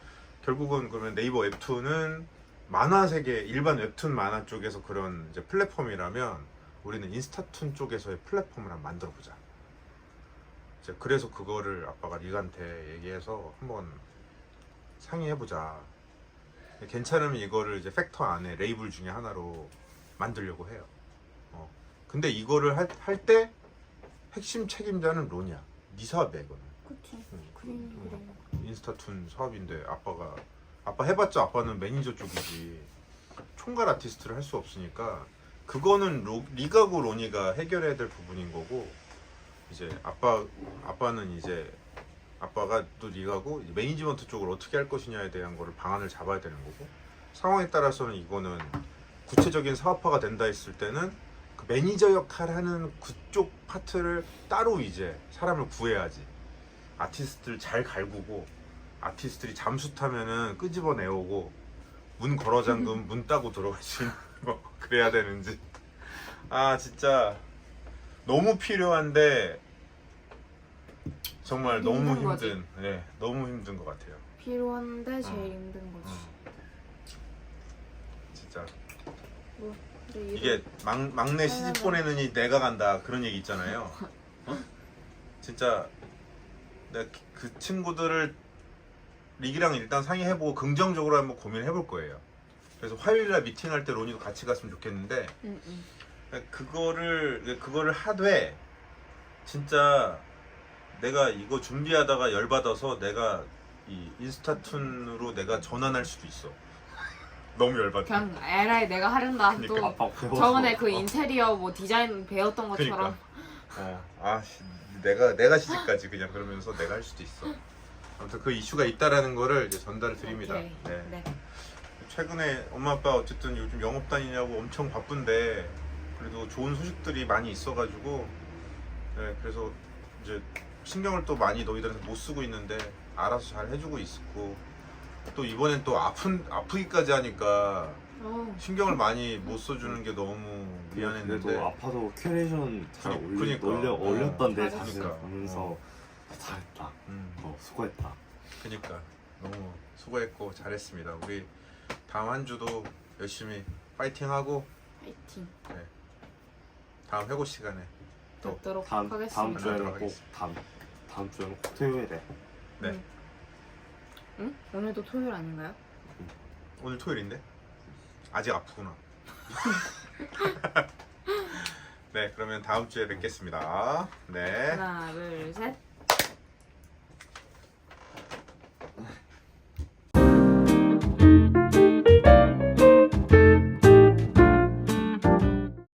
S2: 결국은 그러면 네이버 웹툰은 만화 세계 일반 웹툰 만화 쪽에서 그런 이제 플랫폼이라면 우리는 인스타툰 쪽에서의 플랫폼을 한번 만들어 보자. 이제 그래서 그거를 아빠가 릭한테 얘기해서 한번 상의해 보자. 괜찮으면 이거를 이제 팩터 안에 레이블 중에 하나로 만들려고 해요. 근데 이거를 할 때 핵심 책임자는 론이야. 네 사업이야 이거는.
S3: 그치.
S2: 응.
S3: 그림.
S2: 인스타툰 사업인데 아빠 해봤자 아빠는 매니저 쪽이지 총괄 아티스트를 할 수 없으니까 그거는 리가고 로니가 해결해야 될 부분인 거고 이제 아빠는 이제 아빠가 또 리가고 매니지먼트 쪽을 어떻게 할 것이냐에 대한 거를 방안을 잡아야 되는 거고 상황에 따라서는 이거는 구체적인 사업화가 된다 했을 때는 그 매니저 역할을 하는 그쪽 파트를 따로 이제 사람을 구해야지. 아티스트를 잘 갈구고 아티스트들이 잠수 타면은 끄집어내오고 문 걸어 잠금 문 따고 들어갈 수 있는 거 그래야 되는지 아 진짜 너무 필요한데 정말 너무
S3: 힘든 거지.
S2: 힘든 네 너무 힘든 것 같아요
S3: 필요한데 제일 힘든 거지.
S2: 진짜
S3: 근데
S2: 이게 막내 시집 보내느니 내가 간다 그런 얘기 있잖아요. 진짜 내가 그 친구들을 릭이랑 일단 상의해보고 긍정적으로 한번 고민해볼 거예요. 그래서 화요일날 미팅할 때 로니도 같이 갔으면 좋겠는데 그거를 하되 진짜 내가 이거 준비하다가 열받아서 내가 이 인스타툰으로 내가 전환할 수도 있어. 너무 열받아.
S3: 그냥 에라이 내가 하련다.
S2: 그러니까.
S3: 또
S1: 아빠 배웠어.
S3: 저번에 그 인테리어 뭐 디자인 배웠던 것처럼.
S2: 내가 시집까지 그냥 그러면서 내가 할 수도 있어. 아무튼 그 이슈가 있다라는 거를 이제 전달을 드립니다.
S3: 오케이.
S2: 네.
S3: 네.
S2: 최근에 엄마 아빠 어쨌든 요즘 영업 다니냐고 엄청 바쁜데 그래도 좋은 소식들이 많이 있어가지고 네, 그래서 이제 신경을 또 많이 너희들한테 못 쓰고 있는데 알아서 잘 해주고 있고 또 이번엔 또 아프기까지 하니까 신경을 많이 못 써주는 게 너무 미안했는데
S1: 그래도 아빠도 큐레이션 잘
S2: 그니까.
S1: 올렸던데
S3: 잘했어.
S1: 사실
S2: 그니까.
S1: 보면서 잘했다. 수고했다.
S2: 그니까 너무 수고했고 잘했습니다. 우리 다음 한 주도 열심히 파이팅하고
S3: 파이팅.
S2: 다음 회고 시간에 또
S3: 뵙도록
S1: 다음
S3: 하겠습니다.
S1: 주에는
S2: 만나도록
S1: 꼭 다음 주에는 꼭 토요일에.
S2: 네.
S3: 응? 오늘도 토요일 아닌가요?
S2: 오늘 토요일인데 아직 아프구나. 네 그러면 다음 주에 뵙겠습니다. 네.
S3: 하나, 둘, 셋.